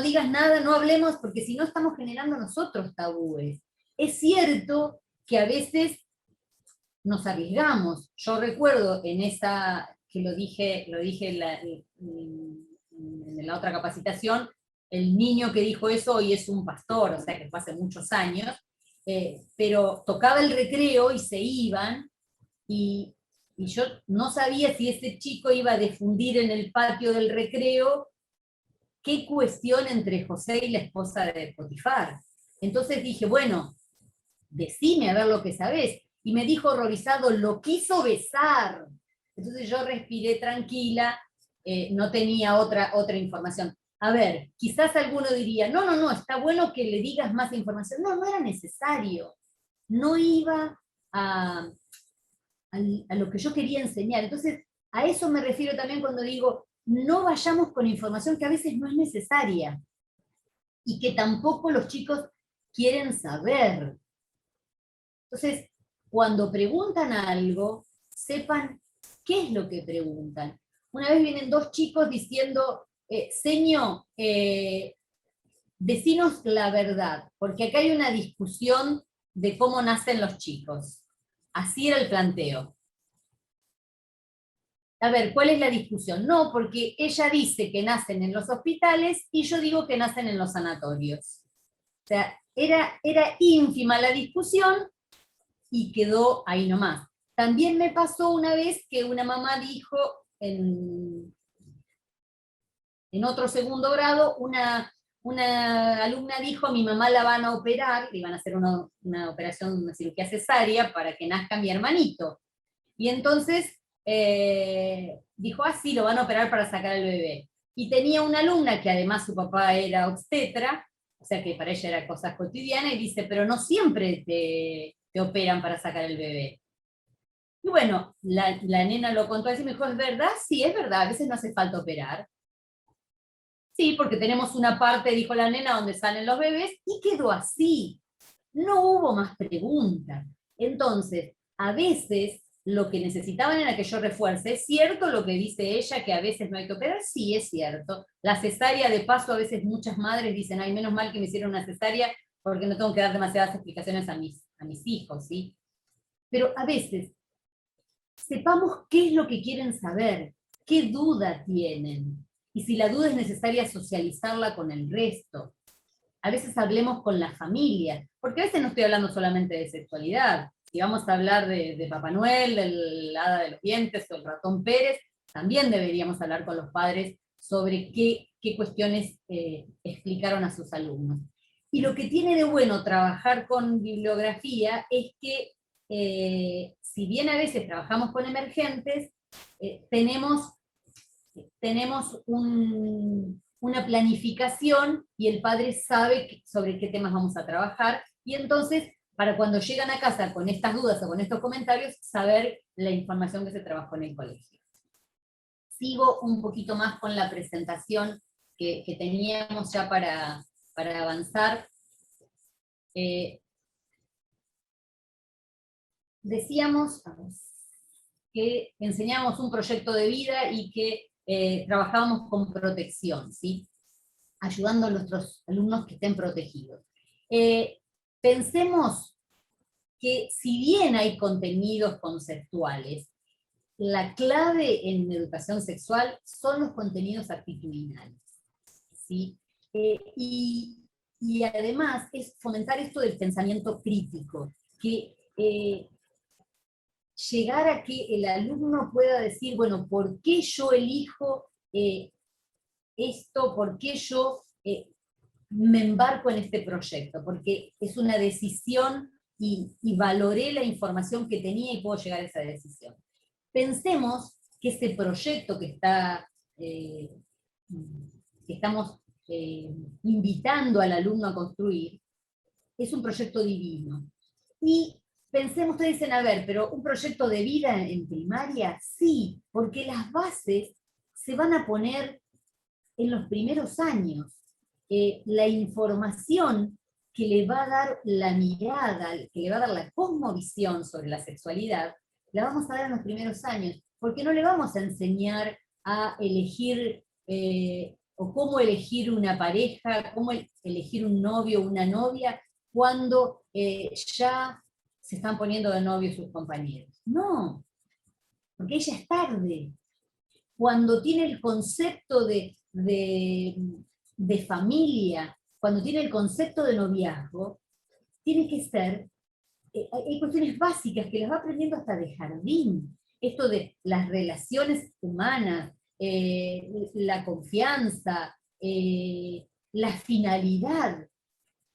digas nada, no hablemos, porque si no estamos generando nosotros tabúes. Es cierto que a veces nos arriesgamos. Yo recuerdo en esa, que lo dije en la otra capacitación, el niño que dijo eso hoy es un pastor, o sea que fue hace muchos años, pero tocaba el recreo y se iban, y yo no sabía si ese chico iba a difundir en el patio del recreo qué cuestión entre José y la esposa de Potifar. Entonces dije, bueno, decime a ver lo que sabés. Y me dijo horrorizado, lo quiso besar. Entonces yo respiré tranquila, no tenía otra información. A ver, quizás alguno diría, no, está bueno que le digas más información. No era necesario. No iba a lo que yo quería enseñar. Entonces, a eso me refiero también cuando digo, no vayamos con información que a veces no es necesaria, y que tampoco los chicos quieren saber. Entonces, cuando preguntan algo, sepan qué es lo que preguntan. Una vez vienen dos chicos diciendo, señor, decinos la verdad, porque acá hay una discusión de cómo nacen los chicos. Así era el planteo. A ver, ¿cuál es la discusión? No, porque ella dice que nacen en los hospitales y yo digo que nacen en los sanatorios. O sea, era ínfima la discusión y quedó ahí nomás. También me pasó una vez que una mamá dijo, en otro segundo grado, una alumna dijo, mi mamá la van a operar, le iban a hacer una operación, una cirugía cesárea para que nazca mi hermanito. Y entonces dijo, sí, lo van a operar para sacar al bebé. Y tenía una alumna que además su papá era obstetra, o sea que para ella era cosas cotidianas, y dice, pero no siempre te operan para sacar el bebé. Y bueno, la nena lo contó así, me dijo, ¿es verdad? Sí, es verdad, a veces no hace falta operar. Sí, porque tenemos una parte, dijo la nena, donde salen los bebés, y quedó así. No hubo más preguntas. Entonces, a veces lo que necesitaban era que yo refuerce. ¿Es cierto lo que dice ella, que a veces no hay que operar? Sí, es cierto. La cesárea, de paso, a veces muchas madres dicen, ay, menos mal que me hicieron una cesárea, porque no tengo que dar demasiadas explicaciones a mis hijos, ¿sí? Pero a veces, sepamos qué es lo que quieren saber, qué duda tienen, y si la duda es necesaria socializarla con el resto. A veces hablemos con la familia, porque a veces no estoy hablando solamente de sexualidad. Si vamos a hablar de Papá Noel, del Hada de los Dientes o el Ratón Pérez, también deberíamos hablar con los padres sobre qué cuestiones explicaron a sus alumnos. Y lo que tiene de bueno trabajar con bibliografía es que, si bien a veces trabajamos con emergentes, tenemos una planificación y el padre sabe sobre qué temas vamos a trabajar, y entonces, para cuando llegan a casa con estas dudas o con estos comentarios, saber la información que se trabajó en el colegio. Sigo un poquito más con la presentación que teníamos ya para avanzar. Decíamos que enseñamos un proyecto de vida y que trabajábamos con protección, ¿sí? Ayudando a nuestros alumnos que estén protegidos. Pensemos que si bien hay contenidos conceptuales, la clave en educación sexual son los contenidos actitudinales, ¿sí? Y además es fomentar esto del pensamiento crítico, que llegar a que el alumno pueda decir, bueno, ¿por qué yo elijo esto? ¿Por qué yo me embarco en este proyecto? Porque es una decisión y valoré la información que tenía y puedo llegar a esa decisión. Pensemos que este proyecto que estamos invitando al alumno a construir es un proyecto divino. Y pensemos, ustedes dicen, a ver, pero ¿un proyecto de vida en primaria? Sí, porque las bases se van a poner en los primeros años. La información que le va a dar la mirada, que le va a dar la cosmovisión sobre la sexualidad, la vamos a dar en los primeros años, porque no le vamos a enseñar a elegir o cómo elegir una pareja, cómo elegir un novio o una novia, cuando ya se están poniendo de novio sus compañeros. No, porque ella es tarde. Cuando tiene el concepto de familia, cuando tiene el concepto de noviazgo, tiene que ser, hay cuestiones básicas que las va aprendiendo hasta de jardín. Esto de las relaciones humanas, la confianza, la finalidad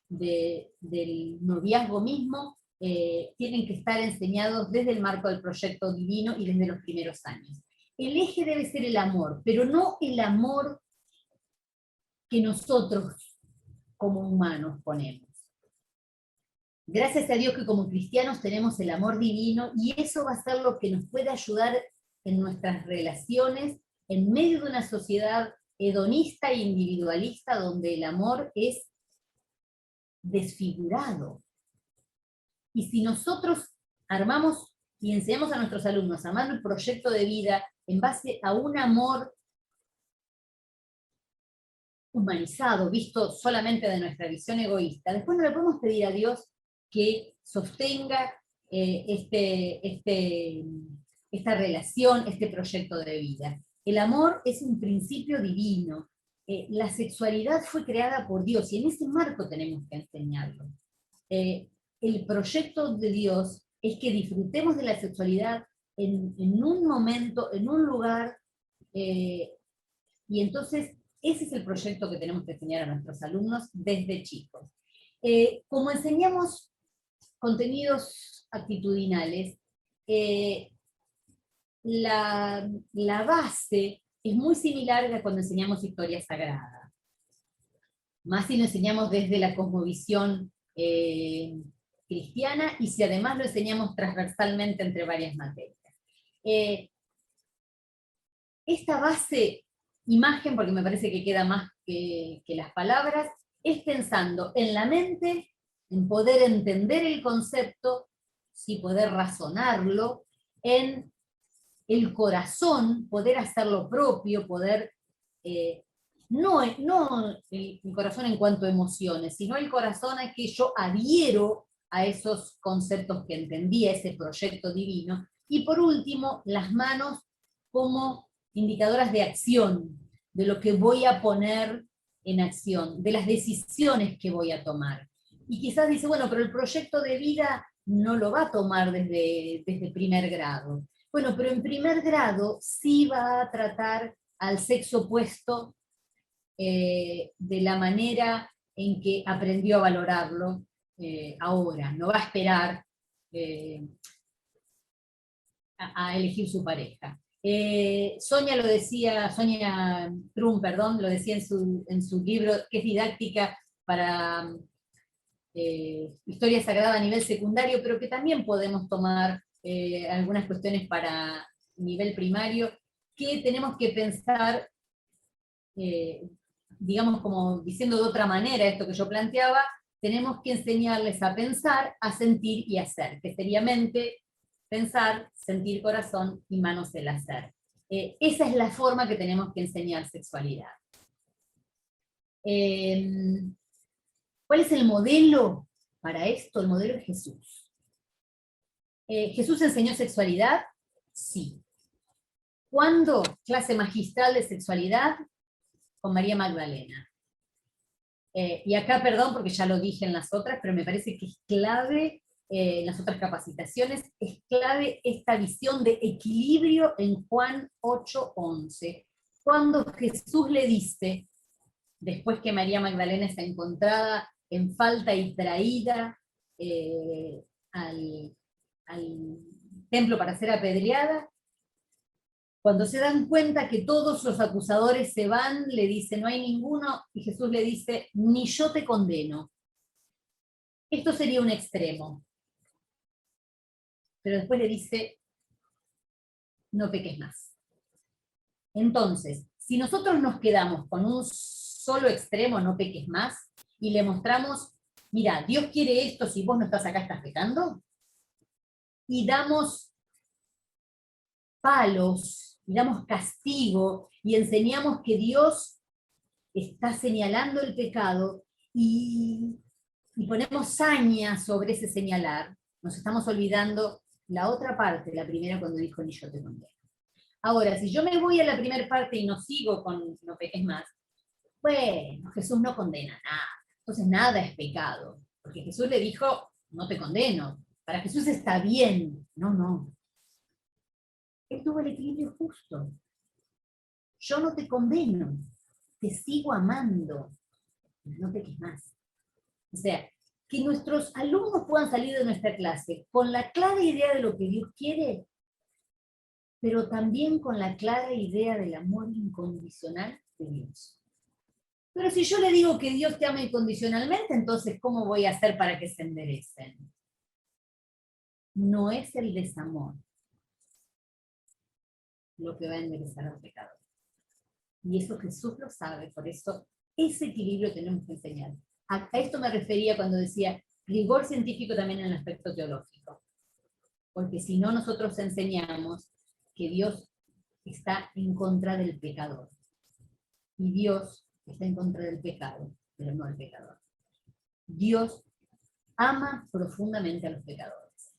del noviazgo mismo, tienen que estar enseñados desde el marco del proyecto divino y desde los primeros años. El eje debe ser el amor, pero no el amor que nosotros como humanos ponemos. Gracias a Dios que como cristianos tenemos el amor divino, y eso va a ser lo que nos puede ayudar en nuestras relaciones, en medio de una sociedad hedonista e individualista, donde el amor es desfigurado. Y si nosotros armamos y enseñamos a nuestros alumnos a amar el proyecto de vida en base a un amor humanizado, visto solamente de nuestra visión egoísta, después no le podemos pedir a Dios que sostenga esta relación, este proyecto de vida. El amor es un principio divino. La sexualidad fue creada por Dios, y en ese marco tenemos que enseñarlo. El proyecto de Dios es que disfrutemos de la sexualidad en un momento, en un lugar, y entonces ese es el proyecto que tenemos que enseñar a nuestros alumnos desde chicos. Como enseñamos contenidos actitudinales, la base es muy similar a cuando enseñamos historia sagrada. Más si lo enseñamos desde la cosmovisión cristiana, y si además lo enseñamos transversalmente entre varias materias. Esta base, imagen, porque me parece que queda más que las palabras, es pensando en la mente, en poder entender el concepto, sí, poder razonarlo, en el corazón, poder hacerlo propio, poder, no el corazón en cuanto a emociones, sino el corazón a que yo adhiero a esos conceptos que entendí, a ese proyecto divino. Y por último, las manos como indicadoras de acción, de lo que voy a poner en acción, de las decisiones que voy a tomar. Y quizás dice, bueno, pero el proyecto de vida no lo va a tomar desde primer grado. Bueno, pero en primer grado sí va a tratar al sexo opuesto de la manera en que aprendió a valorarlo ahora. No va a esperar a elegir su pareja. Sonia Trum, lo decía en su libro, que es didáctica para historia sagrada a nivel secundario, pero que también podemos tomar algunas cuestiones para nivel primario, que tenemos que pensar, digamos, como diciendo de otra manera esto que yo planteaba, tenemos que enseñarles a pensar, a sentir y a hacer, que sería mente, pensar, sentir, corazón, y manos, el hacer. Esa es la forma que tenemos que enseñar sexualidad. ¿Cuál es el modelo para esto? El modelo es Jesús. ¿Jesús enseñó sexualidad? Sí. ¿Cuándo? Clase magistral de sexualidad con María Magdalena. Y acá, perdón, porque ya lo dije en las otras, pero me parece que es clave, en las otras capacitaciones, es clave esta visión de equilibrio en Juan 8:11, cuando Jesús le dice, después que María Magdalena está encontrada en falta y traída al templo para ser apedreada, cuando se dan cuenta que todos los acusadores se van, le dice, no hay ninguno, y Jesús le dice, ni yo te condeno. Esto sería un extremo. Pero después le dice, no peques más. Entonces, si nosotros nos quedamos con un solo extremo, no peques más, y le mostramos, mira, Dios quiere esto, si vos no estás acá, estás pecando, y damos palos, y damos castigo, y enseñamos que Dios está señalando el pecado, y ponemos saña sobre ese señalar, nos estamos olvidando la otra parte, la primera cuando dijo ni yo te condeno. Ahora, si yo me voy a la primera parte y no sigo con no peques más, bueno, Jesús no condena nada, entonces nada es pecado, porque Jesús le dijo, no te condeno, para Jesús está bien, no. Él tuvo el equilibrio justo. Yo no te condeno, te sigo amando, no peques más. O sea, que nuestros alumnos puedan salir de nuestra clase con la clara idea de lo que Dios quiere, pero también con la clara idea del amor incondicional de Dios. Pero si yo le digo que Dios te ama incondicionalmente, entonces ¿cómo voy a hacer para que se enderecen? No es el desamor lo que va a enderezar al pecado. Y eso Jesús lo sabe, por eso ese equilibrio tenemos que enseñar. A esto me refería cuando decía rigor científico también en el aspecto teológico. Porque si no, nosotros enseñamos que Dios está en contra del pecador. Y Dios está en contra del pecado, pero no del pecador. Dios ama profundamente a los pecadores.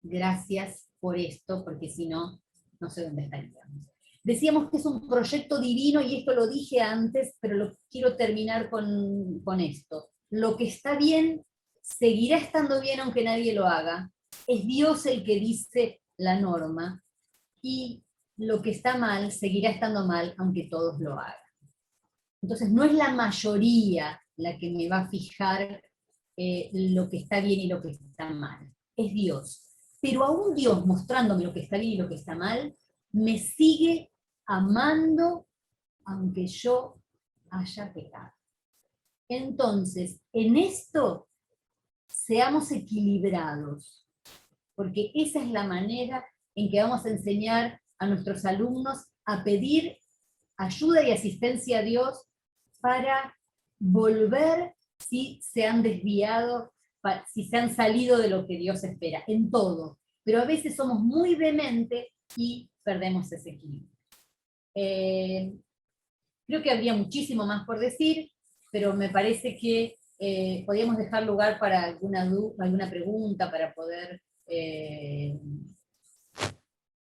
Gracias por esto, porque si no, no sé dónde estaríamos. Decíamos que es un proyecto divino, y esto lo dije antes, pero lo quiero terminar con esto. Lo que está bien, seguirá estando bien aunque nadie lo haga. Es Dios el que dice la norma, y lo que está mal, seguirá estando mal aunque todos lo hagan. Entonces no es la mayoría la que me va a fijar lo que está bien y lo que está mal. Es Dios. Pero aún Dios mostrándome lo que está bien y lo que está mal, me sigue amando aunque yo haya pecado. Entonces, en esto, seamos equilibrados, porque esa es la manera en que vamos a enseñar a nuestros alumnos a pedir ayuda y asistencia a Dios para volver si se han desviado, si se han salido de lo que Dios espera, en todo. Pero a veces somos muy vehementes y perdemos ese equilibrio. Creo que habría muchísimo más por decir, pero me parece que podríamos dejar lugar para alguna pregunta, para poder...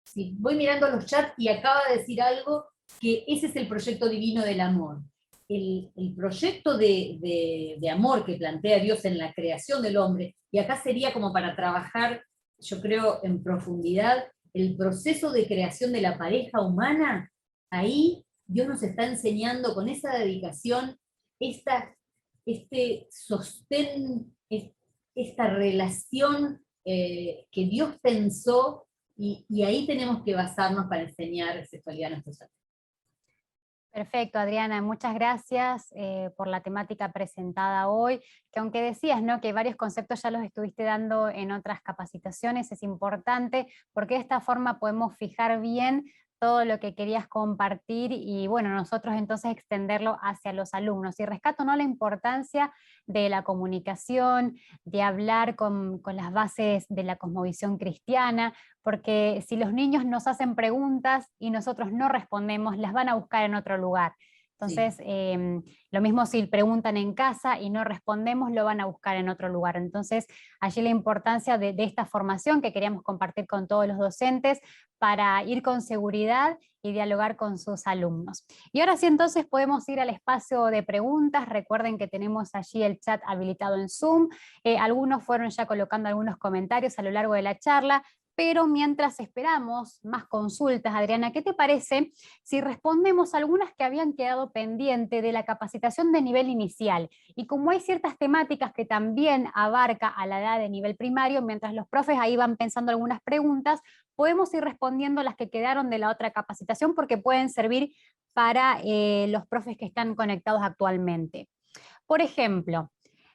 sí, voy mirando los chats y acaba de decir algo, que ese es el proyecto divino del amor. El proyecto de amor que plantea Dios en la creación del hombre, y acá sería como para trabajar, yo creo, en profundidad, el proceso de creación de la pareja humana. Ahí Dios nos está enseñando con esa dedicación, este sostén, esta relación que Dios pensó, y ahí tenemos que basarnos para enseñar sexualidad a nuestros alumnos. Perfecto, Adriana, muchas gracias por la temática presentada hoy, que aunque decías, ¿no?, que varios conceptos ya los estuviste dando en otras capacitaciones, es importante porque de esta forma podemos fijar bien todo lo que querías compartir y bueno, nosotros entonces extenderlo hacia los alumnos. Y rescato, ¿no?, la importancia de la comunicación, de hablar con las bases de la cosmovisión cristiana, porque si los niños nos hacen preguntas y nosotros no respondemos, las van a buscar en otro lugar. Entonces, sí. Lo mismo si preguntan en casa y no respondemos, lo van a buscar en otro lugar. Entonces, allí la importancia de esta formación que queríamos compartir con todos los docentes para ir con seguridad y dialogar con sus alumnos. Y ahora sí, entonces podemos ir al espacio de preguntas. Recuerden que tenemos allí el chat habilitado en Zoom. Algunos fueron ya colocando algunos comentarios a lo largo de la charla. Pero mientras esperamos más consultas, Adriana, ¿qué te parece si respondemos algunas que habían quedado pendientes de la capacitación de nivel inicial? Y como hay ciertas temáticas que también abarca a la edad de nivel primario, mientras los profes ahí van pensando algunas preguntas, podemos ir respondiendo las que quedaron de la otra capacitación porque pueden servir para los profes que están conectados actualmente. Por ejemplo,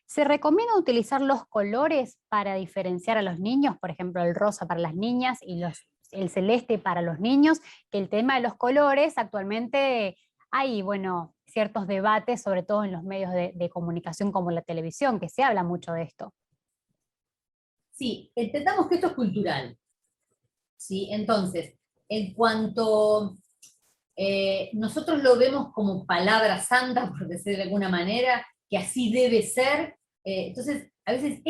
¿se recomienda utilizar los colores para diferenciar a los niños? Por ejemplo, el rosa para las niñas y el celeste para los niños, que el tema de los colores actualmente hay, bueno, ciertos debates, sobre todo en los medios de comunicación como la televisión, que se habla mucho de esto. Sí, entendamos que esto es cultural. ¿sí? Entonces, en cuanto nosotros lo vemos como palabra santa, por decir de alguna manera, que así debe ser, entonces a veces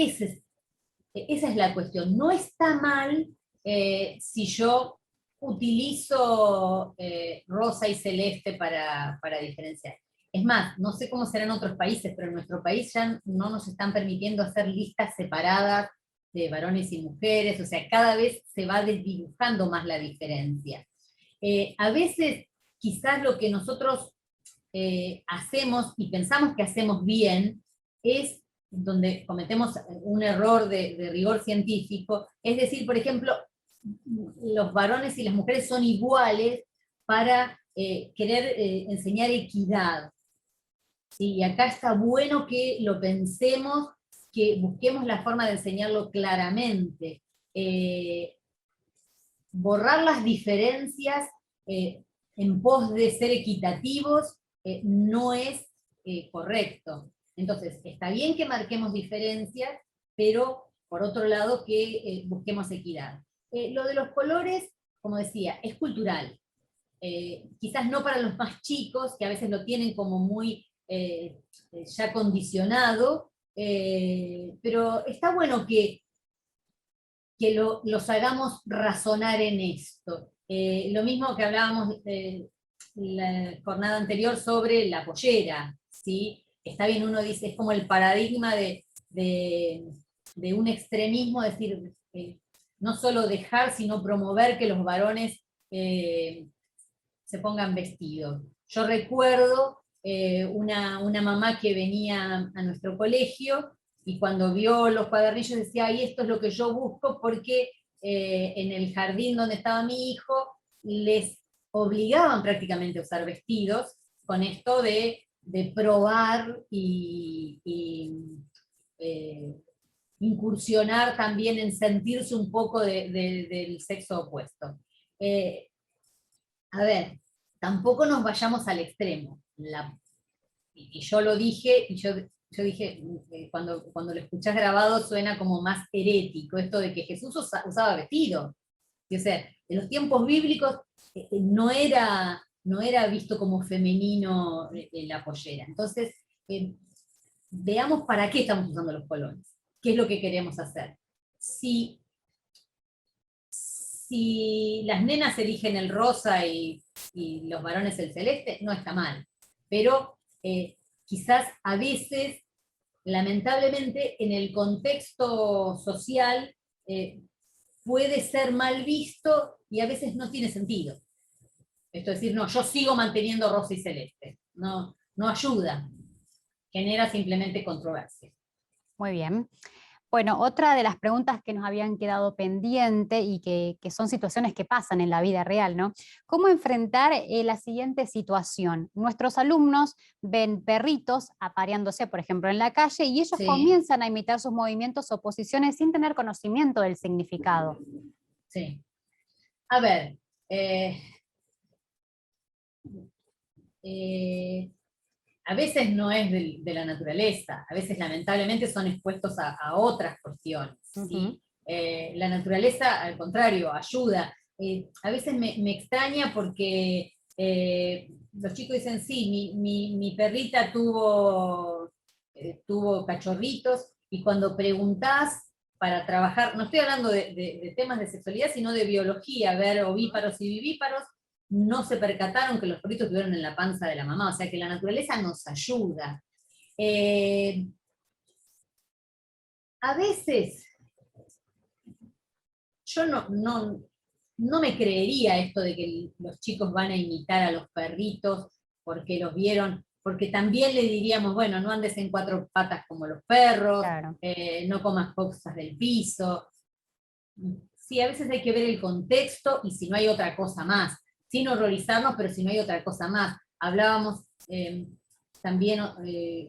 esa es la cuestión. No está mal si yo utilizo rosa y celeste para diferenciar. Es más, no sé cómo será en otros países, pero en nuestro país ya no nos están permitiendo hacer listas separadas de varones y mujeres, o sea, cada vez se va desdibujando más la diferencia. A veces, quizás lo que nosotros hacemos y pensamos que hacemos bien es donde cometemos un error de rigor científico, es decir, por ejemplo, los varones y las mujeres son iguales para querer enseñar equidad. ¿Sí? Y acá está bueno que lo pensemos, que busquemos la forma de enseñarlo claramente. Borrar las diferencias en pos de ser equitativos no es correcto. Entonces, está bien que marquemos diferencias, pero por otro lado que busquemos equidad. Lo de los colores, como decía, es cultural. Quizás no para los más chicos, que a veces lo tienen como muy ya condicionado, pero está bueno que los hagamos razonar en esto. Lo mismo que hablábamos la jornada anterior sobre la pollera, ¿sí? Está bien, uno dice, es como el paradigma de un extremismo, es decir, no solo dejar, sino promover que los varones se pongan vestidos. Yo recuerdo una mamá que venía a nuestro colegio, y cuando vio los cuadernillos decía, ay, esto es lo que yo busco, porque en el jardín donde estaba mi hijo les obligaban prácticamente a usar vestidos, con esto de probar y incursionar también en sentirse un poco del sexo opuesto. A ver, tampoco nos vayamos al extremo. Y yo lo dije, y yo dije, cuando lo escuchás grabado suena como más herético, esto de que Jesús usaba vestido. O sea, en los tiempos bíblicos no era visto como femenino la pollera. Entonces, veamos para qué estamos usando los colores, qué es lo que queremos hacer. Si las nenas eligen el rosa y los varones el celeste, no está mal. Pero quizás a veces, lamentablemente, en el contexto social puede ser mal visto y a veces no tiene sentido. Esto es decir, no, yo sigo manteniendo rosa y celeste. No, no ayuda. Genera simplemente controversia. Muy bien. Bueno, otra de las preguntas que nos habían quedado pendiente y que son situaciones que pasan en la vida real, ¿no? ¿Cómo enfrentar la siguiente situación? Nuestros alumnos ven perritos apareándose, por ejemplo, en la calle, y ellos comienzan a imitar sus movimientos o posiciones sin tener conocimiento del significado. Sí. A ver, a veces no es de la naturaleza, a veces lamentablemente son expuestos a otras cuestiones. ¿Sí? La naturaleza, al contrario, ayuda. A veces me extraña porque los chicos dicen, sí, mi perrita tuvo cachorritos, y cuando preguntás para trabajar, no estoy hablando de temas de sexualidad, sino de biología, ver ovíparos y vivíparos, no se percataron que los perritos estuvieron en la panza de la mamá, o sea que la naturaleza nos ayuda. A veces, yo no me creería esto de que los chicos van a imitar a los perritos porque los vieron, porque también le diríamos, bueno, no andes en cuatro patas como los perros, claro. No comas cosas del piso. Sí, a veces hay que ver el contexto y si no hay otra cosa más. Sin horrorizarnos, pero si no hay otra cosa más. Hablábamos también,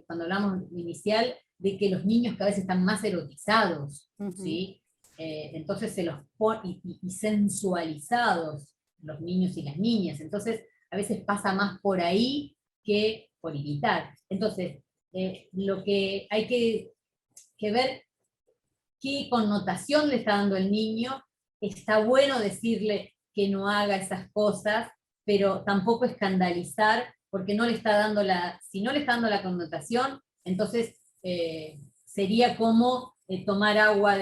cuando hablamos inicial, de que los niños cada vez están más erotizados, ¿sí? Entonces se los pone, y sensualizados, los niños y las niñas. Entonces, a veces pasa más por ahí que por imitar. Entonces, lo que hay que ver qué connotación le está dando el niño, está bueno decirle que no haga esas cosas, pero tampoco escandalizar, porque no le está dando si no le está dando la connotación, entonces sería como tomar agua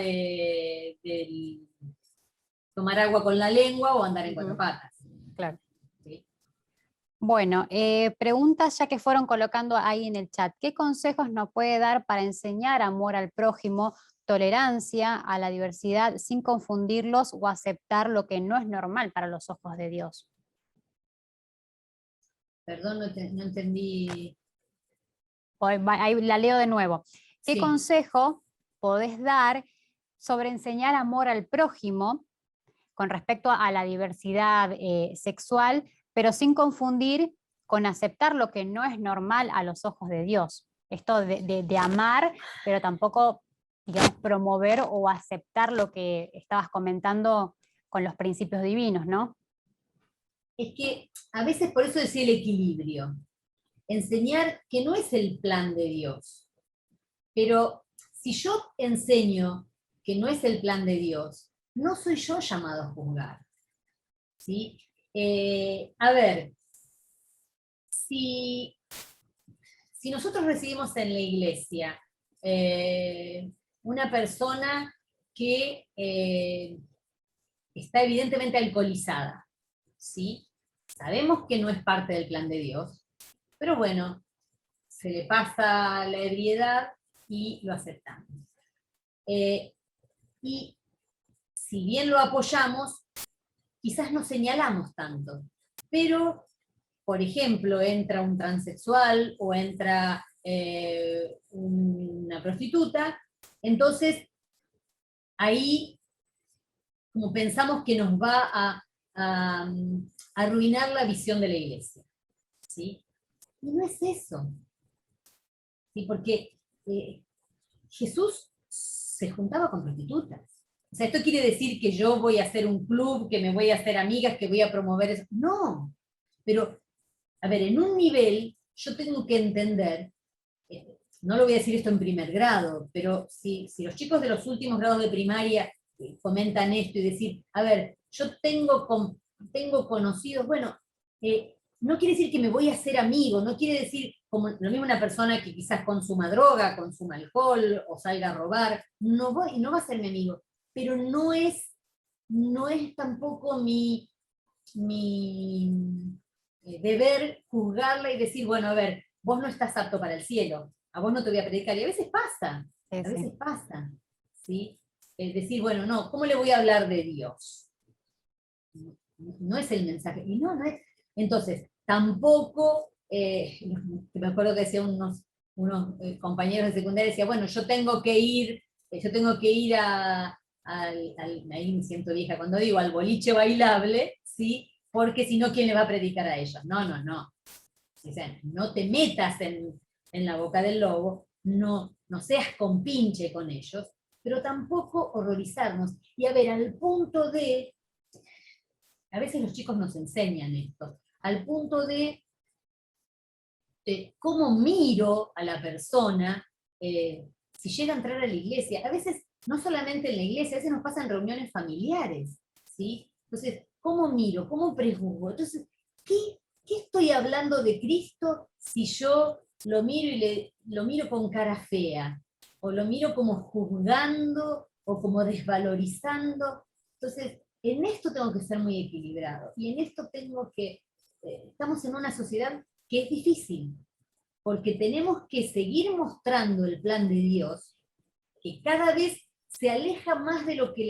tomar agua con la lengua o andar en cuatro patas. Claro. ¿Sí? Bueno, preguntas ya que fueron colocando ahí en el chat. ¿Qué consejos nos puede dar para enseñar amor al prójimo, tolerancia a la diversidad, sin confundirlos o aceptar lo que no es normal para los ojos de Dios? Perdón, no entendí. Ahí la leo de nuevo. ¿Qué Sí. consejo podés dar sobre enseñar amor al prójimo con respecto a la diversidad sexual, pero sin confundir con aceptar lo que no es normal a los ojos de Dios? Esto de amar, pero tampoco, digamos, promover o aceptar lo que estabas comentando con los principios divinos, ¿no? Es que a veces por eso decía el equilibrio. Enseñar que no es el plan de Dios. Pero si yo enseño que no es el plan de Dios, no soy yo llamado a juzgar. ¿Sí? A ver, si nosotros recibimos en la iglesia una persona que está evidentemente alcoholizada, ¿sí? Sabemos que no es parte del plan de Dios, pero bueno, se le pasa la ebriedad y lo aceptamos. Y si bien lo apoyamos, quizás no señalamos tanto, pero, por ejemplo, entra un transexual o entra una prostituta, entonces ahí como pensamos que nos va a arruinar la visión de la iglesia, ¿sí? Y no es eso, ¿sí? Porque Jesús se juntaba con prostitutas. O sea, esto quiere decir que yo voy a hacer un club, que me voy a hacer amigas, que voy a promover eso. No, pero, a ver, en un nivel yo tengo que entender, no lo voy a decir esto en primer grado, pero si los chicos de los últimos grados de primaria comentan esto y decir, a ver, yo tengo conocidos, bueno, no quiere decir que me voy a hacer amigo, no quiere decir, como lo mismo una persona que quizás consuma droga, consuma alcohol o salga a robar, no va a ser mi amigo, pero no es tampoco mi deber juzgarla y decir, bueno, a ver, vos no estás apto para el cielo, a vos no te voy a predicar, y a veces pasa, Sí, a veces sí. pasa, ¿sí? Decir, bueno, no, ¿cómo le voy a hablar de Dios? No es el mensaje, y no es. Entonces, tampoco, me acuerdo que decían unos compañeros de secundaria, decía, bueno, yo tengo que ir ahí me siento vieja cuando digo, al boliche bailable, ¿sí? Porque si no, ¿quién le va a predicar a ellos? No. O sea, no te metas en la boca del lobo, no seas compinche con ellos, pero tampoco horrorizarnos. Y a ver, al punto de, a veces los chicos nos enseñan esto, al punto de cómo miro a la persona, si llega a entrar a la iglesia, a veces no solamente en la iglesia, a veces nos pasa en reuniones familiares, ¿sí? Entonces, ¿cómo miro? ¿Cómo prejuzgo? Entonces, ¿qué estoy hablando de Cristo si yo lo miro y lo miro con cara fea? O lo miro como juzgando o como desvalorizando. Entonces, en esto tengo que ser muy equilibrado. Y en esto tengo que, estamos en una sociedad que es difícil, porque tenemos que seguir mostrando el plan de Dios, que cada vez se aleja más de lo que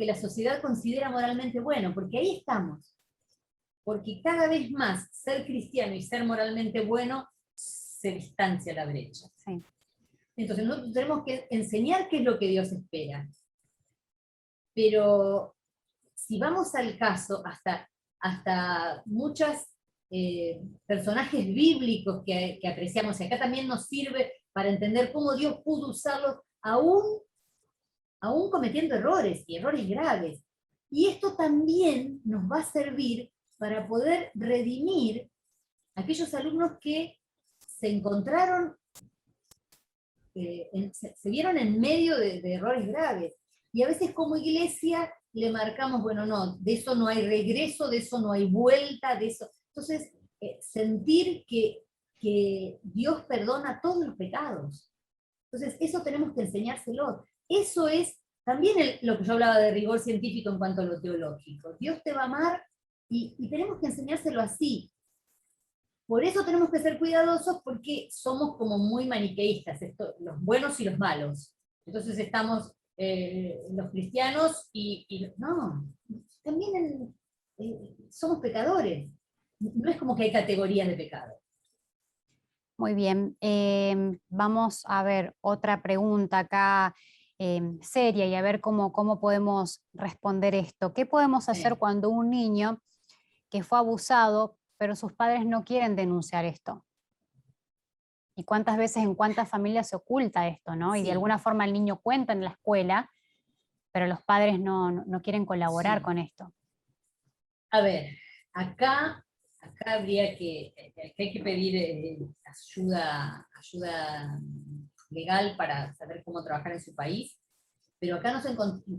la sociedad considera moralmente bueno, porque ahí estamos. Porque cada vez más ser cristiano y ser moralmente bueno se distancia la brecha. Sí. Entonces nosotros tenemos que enseñar qué es lo que Dios espera. Pero si vamos al caso, hasta muchos personajes bíblicos que apreciamos, y acá también nos sirve para entender cómo Dios pudo usarlos aún cometiendo errores, y errores graves. Y esto también nos va a servir para poder redimir a aquellos alumnos que se encontraron, se vieron en medio de errores graves. Y a veces como iglesia le marcamos, bueno, no, de eso no hay regreso, de eso no hay vuelta, de eso. Entonces, sentir que Dios perdona todos los pecados. Entonces, eso tenemos que enseñárselo. Eso es también lo que yo hablaba de rigor científico en cuanto a lo teológico. Dios te va a amar y tenemos que enseñárselo así. Por eso tenemos que ser cuidadosos, porque somos como muy maniqueístas, los buenos y los malos. Entonces estamos los cristianos no, también somos pecadores. No es como que hay categorías de pecado. Muy bien, vamos a ver otra pregunta acá seria y a ver cómo podemos responder esto. ¿Qué podemos hacer cuando un niño que fue abusado, pero sus padres no quieren denunciar esto? ¿Y cuántas veces en cuántas familias se oculta esto, ¿no? Y de alguna forma el niño cuenta en la escuela, pero los padres no quieren colaborar con esto. A ver, acá habría que hay que pedir ayuda legal para saber cómo trabajar en su país, pero acá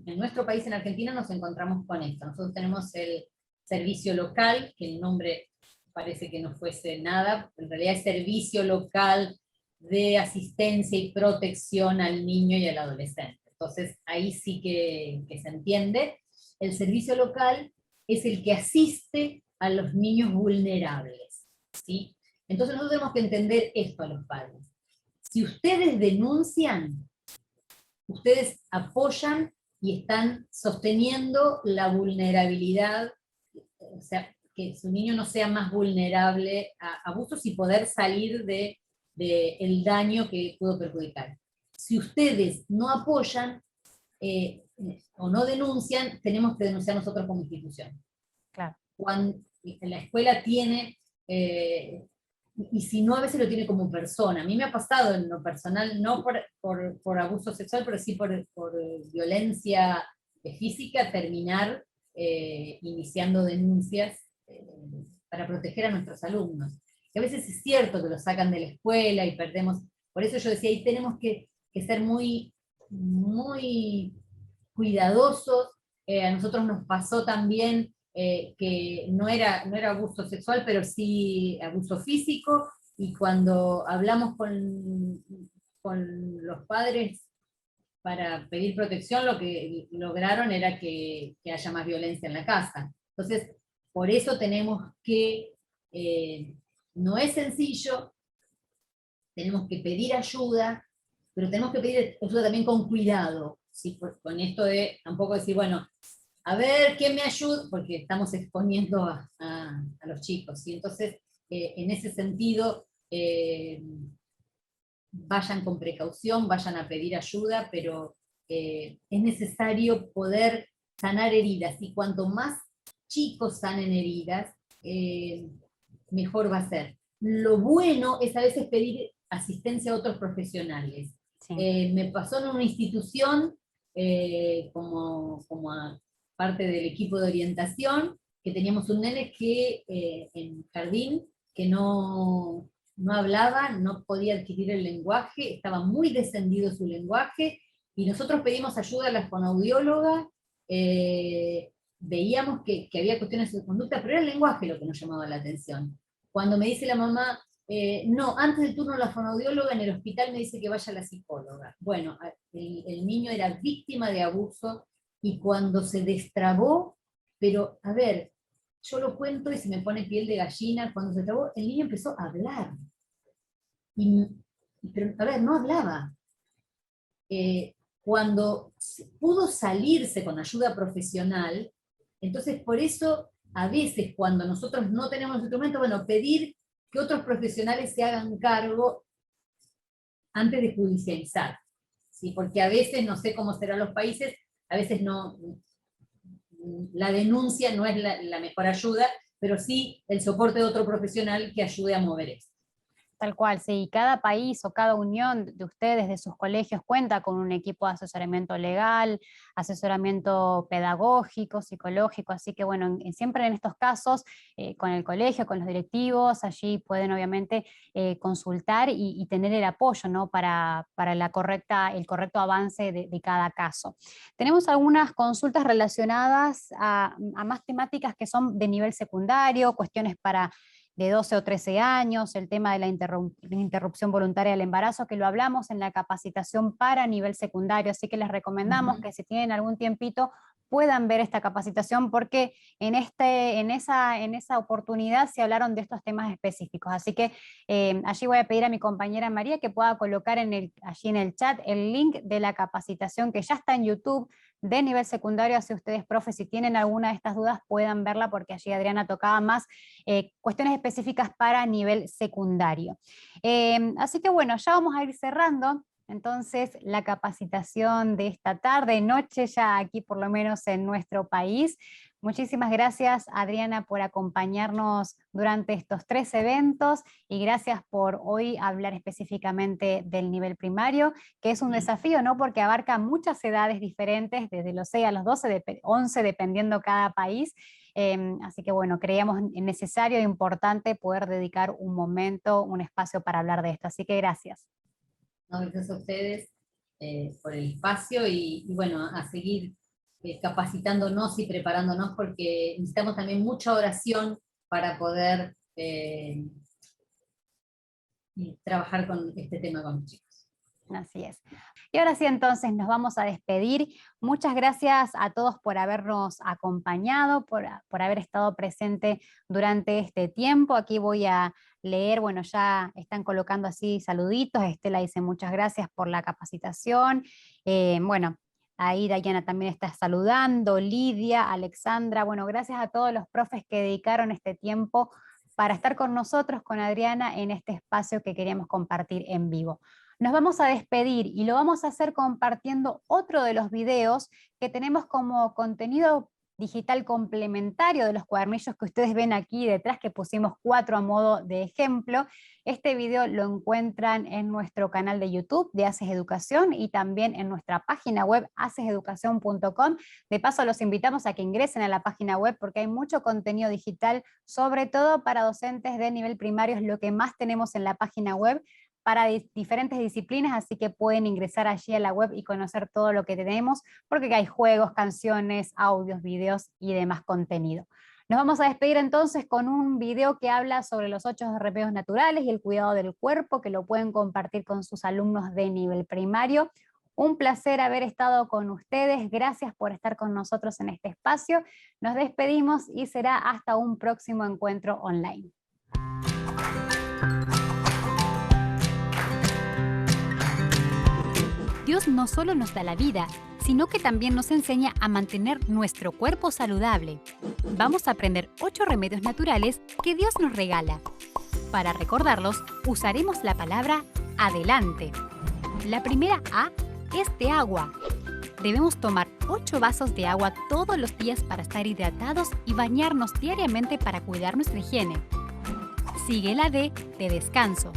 en nuestro país, en Argentina, nos encontramos con esto. Nosotros tenemos el servicio local, que el nombre parece que no fuese nada, en realidad es servicio local de asistencia y protección al niño y al adolescente. Entonces ahí sí que se entiende. El servicio local es el que asiste a los niños vulnerables, ¿sí? Entonces nosotros tenemos que entender esto a los padres. Si ustedes denuncian, ustedes apoyan y están sosteniendo la vulnerabilidad, o sea, que su niño no sea más vulnerable a abusos y poder salir del daño que pudo perjudicar. Si ustedes no apoyan o no denuncian, tenemos que denunciar nosotros como institución. Claro. Cuando la escuela tiene, y si no, a veces lo tiene como persona. A mí me ha pasado en lo personal, no por abuso sexual, pero sí por violencia física, terminar iniciando denuncias para proteger a nuestros alumnos. Y a veces es cierto que los sacan de la escuela y perdemos, por eso yo decía, ahí tenemos que ser muy, muy cuidadosos. A nosotros nos pasó también que no era abuso sexual, pero sí abuso físico, y cuando hablamos con los padres para pedir protección, lo que lograron era que haya más violencia en la casa. Entonces, por eso tenemos que, no es sencillo, tenemos que pedir ayuda, pero tenemos que pedir ayuda también con cuidado, ¿sí? Con esto de tampoco decir, bueno, a ver, ¿quién me ayuda? Porque estamos exponiendo a los chicos, ¿sí? Entonces, en ese sentido, vayan con precaución, vayan a pedir ayuda, pero es necesario poder sanar heridas, y cuanto más chicos sanen heridas, mejor va a ser. Lo bueno es a veces pedir asistencia a otros profesionales. Sí. Me pasó en una institución, como parte del equipo de orientación, que teníamos un nene que en jardín, que no hablaba, no podía adquirir el lenguaje, estaba muy descendido su lenguaje, y nosotros pedimos ayuda a la fonoaudióloga, veíamos que había cuestiones de conducta, pero era el lenguaje lo que nos llamaba la atención. Cuando me dice la mamá, no, antes del turno de la fonoaudióloga en el hospital me dice que vaya a la psicóloga. Bueno, el niño era víctima de abuso, y cuando se destrabó, pero a ver, yo lo cuento y se me pone piel de gallina, cuando se destrabó, el niño empezó a hablar. Pero, a ver, no hablaba. Cuando pudo salirse con ayuda profesional, entonces por eso, a veces cuando nosotros no tenemos instrumentos, bueno, pedir que otros profesionales se hagan cargo antes de judicializar, ¿sí? Porque a veces, no sé cómo serán los países, a veces no, la denuncia no es la mejor ayuda, pero sí el soporte de otro profesional que ayude a mover eso. Tal cual, sí. Cada país o cada unión de ustedes, de sus colegios, cuenta con un equipo de asesoramiento legal, asesoramiento pedagógico, psicológico, así que bueno, siempre en estos casos, con el colegio, con los directivos, allí pueden obviamente consultar y tener el apoyo, ¿no? para el correcto avance de cada caso. Tenemos algunas consultas relacionadas a más temáticas que son de nivel secundario, cuestiones para de 12 o 13 años, el tema de la interrupción voluntaria del embarazo, que lo hablamos en la capacitación para nivel secundario, así que les recomendamos que si tienen algún tiempito puedan ver esta capacitación porque en esa oportunidad se hablaron de estos temas específicos. Así que allí voy a pedir a mi compañera María que pueda colocar allí en el chat el link de la capacitación que ya está en YouTube de nivel secundario, así ustedes, profes, si tienen alguna de estas dudas puedan verla porque allí Adriana tocaba más cuestiones específicas para nivel secundario. Así que bueno, ya vamos a ir cerrando. Entonces, la capacitación de esta tarde, noche, ya aquí por lo menos en nuestro país. Muchísimas gracias, Adriana, por acompañarnos durante estos 3 eventos y gracias por hoy hablar específicamente del nivel primario, que es un desafío, ¿no? Porque abarca muchas edades diferentes, desde los 6 a los 12, 11, dependiendo cada país. Así que bueno, creíamos necesario e importante poder dedicar un momento, un espacio para hablar de esto. Así que gracias. No, gracias a ustedes por el espacio y bueno, a seguir capacitándonos y preparándonos porque necesitamos también mucha oración para poder trabajar con este tema con los chicos. Así es. Y ahora sí, entonces nos vamos a despedir. Muchas gracias a todos por habernos acompañado, por haber estado presente durante este tiempo. Aquí voy a leer, bueno, ya están colocando así saluditos. Estela dice muchas gracias por la capacitación. Bueno, ahí Dayana también está saludando, Lidia, Alexandra. Bueno, gracias a todos los profes que dedicaron este tiempo para estar con nosotros, con Adriana, en este espacio que queríamos compartir en vivo. Nos vamos a despedir y lo vamos a hacer compartiendo otro de los videos que tenemos como contenido digital complementario de los cuadernillos que ustedes ven aquí detrás, que pusimos 4 a modo de ejemplo. Este video lo encuentran en nuestro canal de YouTube de Haces Educación y también en nuestra página web haceseducacion.com. De paso los invitamos a que ingresen a la página web porque hay mucho contenido digital, sobre todo para docentes de nivel primario, es lo que más tenemos en la página web para diferentes disciplinas, así que pueden ingresar allí a la web y conocer todo lo que tenemos, porque hay juegos, canciones, audios, videos y demás contenido. Nos vamos a despedir entonces con un video que habla sobre los 8 remedios naturales y el cuidado del cuerpo, que lo pueden compartir con sus alumnos de nivel primario. Un placer haber estado con ustedes, gracias por estar con nosotros en este espacio. Nos despedimos y será hasta un próximo encuentro online. Dios no solo nos da la vida, sino que también nos enseña a mantener nuestro cuerpo saludable. Vamos a aprender 8 remedios naturales que Dios nos regala. Para recordarlos, usaremos la palabra adelante. La primera A es de agua. Debemos tomar 8 vasos de agua todos los días para estar hidratados y bañarnos diariamente para cuidar nuestra higiene. Sigue la D de descanso.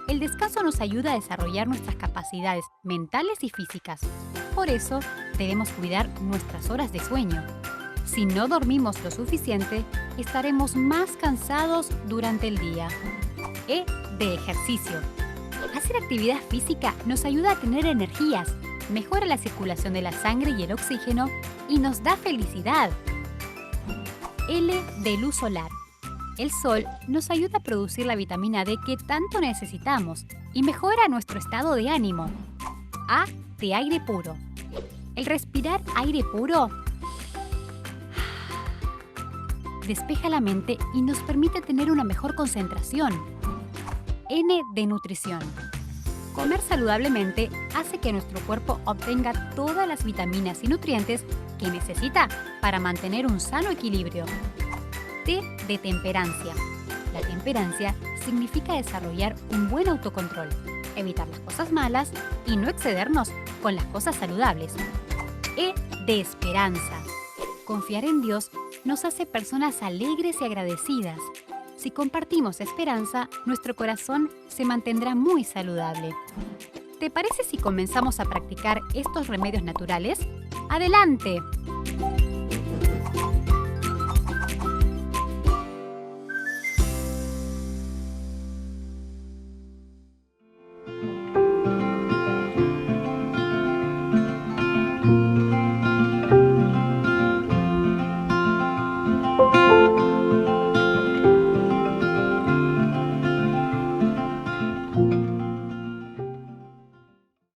El descanso nos ayuda a desarrollar nuestras capacidades mentales y físicas. Por eso, debemos cuidar nuestras horas de sueño. Si no dormimos lo suficiente, estaremos más cansados durante el día. E de ejercicio. Hacer actividad física nos ayuda a tener energías, mejora la circulación de la sangre y el oxígeno y nos da felicidad. L de luz solar. El sol nos ayuda a producir la vitamina D que tanto necesitamos y mejora nuestro estado de ánimo. A de aire puro. El respirar aire puro despeja la mente y nos permite tener una mejor concentración. N de nutrición. Comer saludablemente hace que nuestro cuerpo obtenga todas las vitaminas y nutrientes que necesita para mantener un sano equilibrio. T de temperancia. La temperancia significa desarrollar un buen autocontrol, evitar las cosas malas y no excedernos con las cosas saludables. E de esperanza. Confiar en Dios nos hace personas alegres y agradecidas. Si compartimos esperanza, nuestro corazón se mantendrá muy saludable. ¿Te parece si comenzamos a practicar estos remedios naturales? ¡Adelante!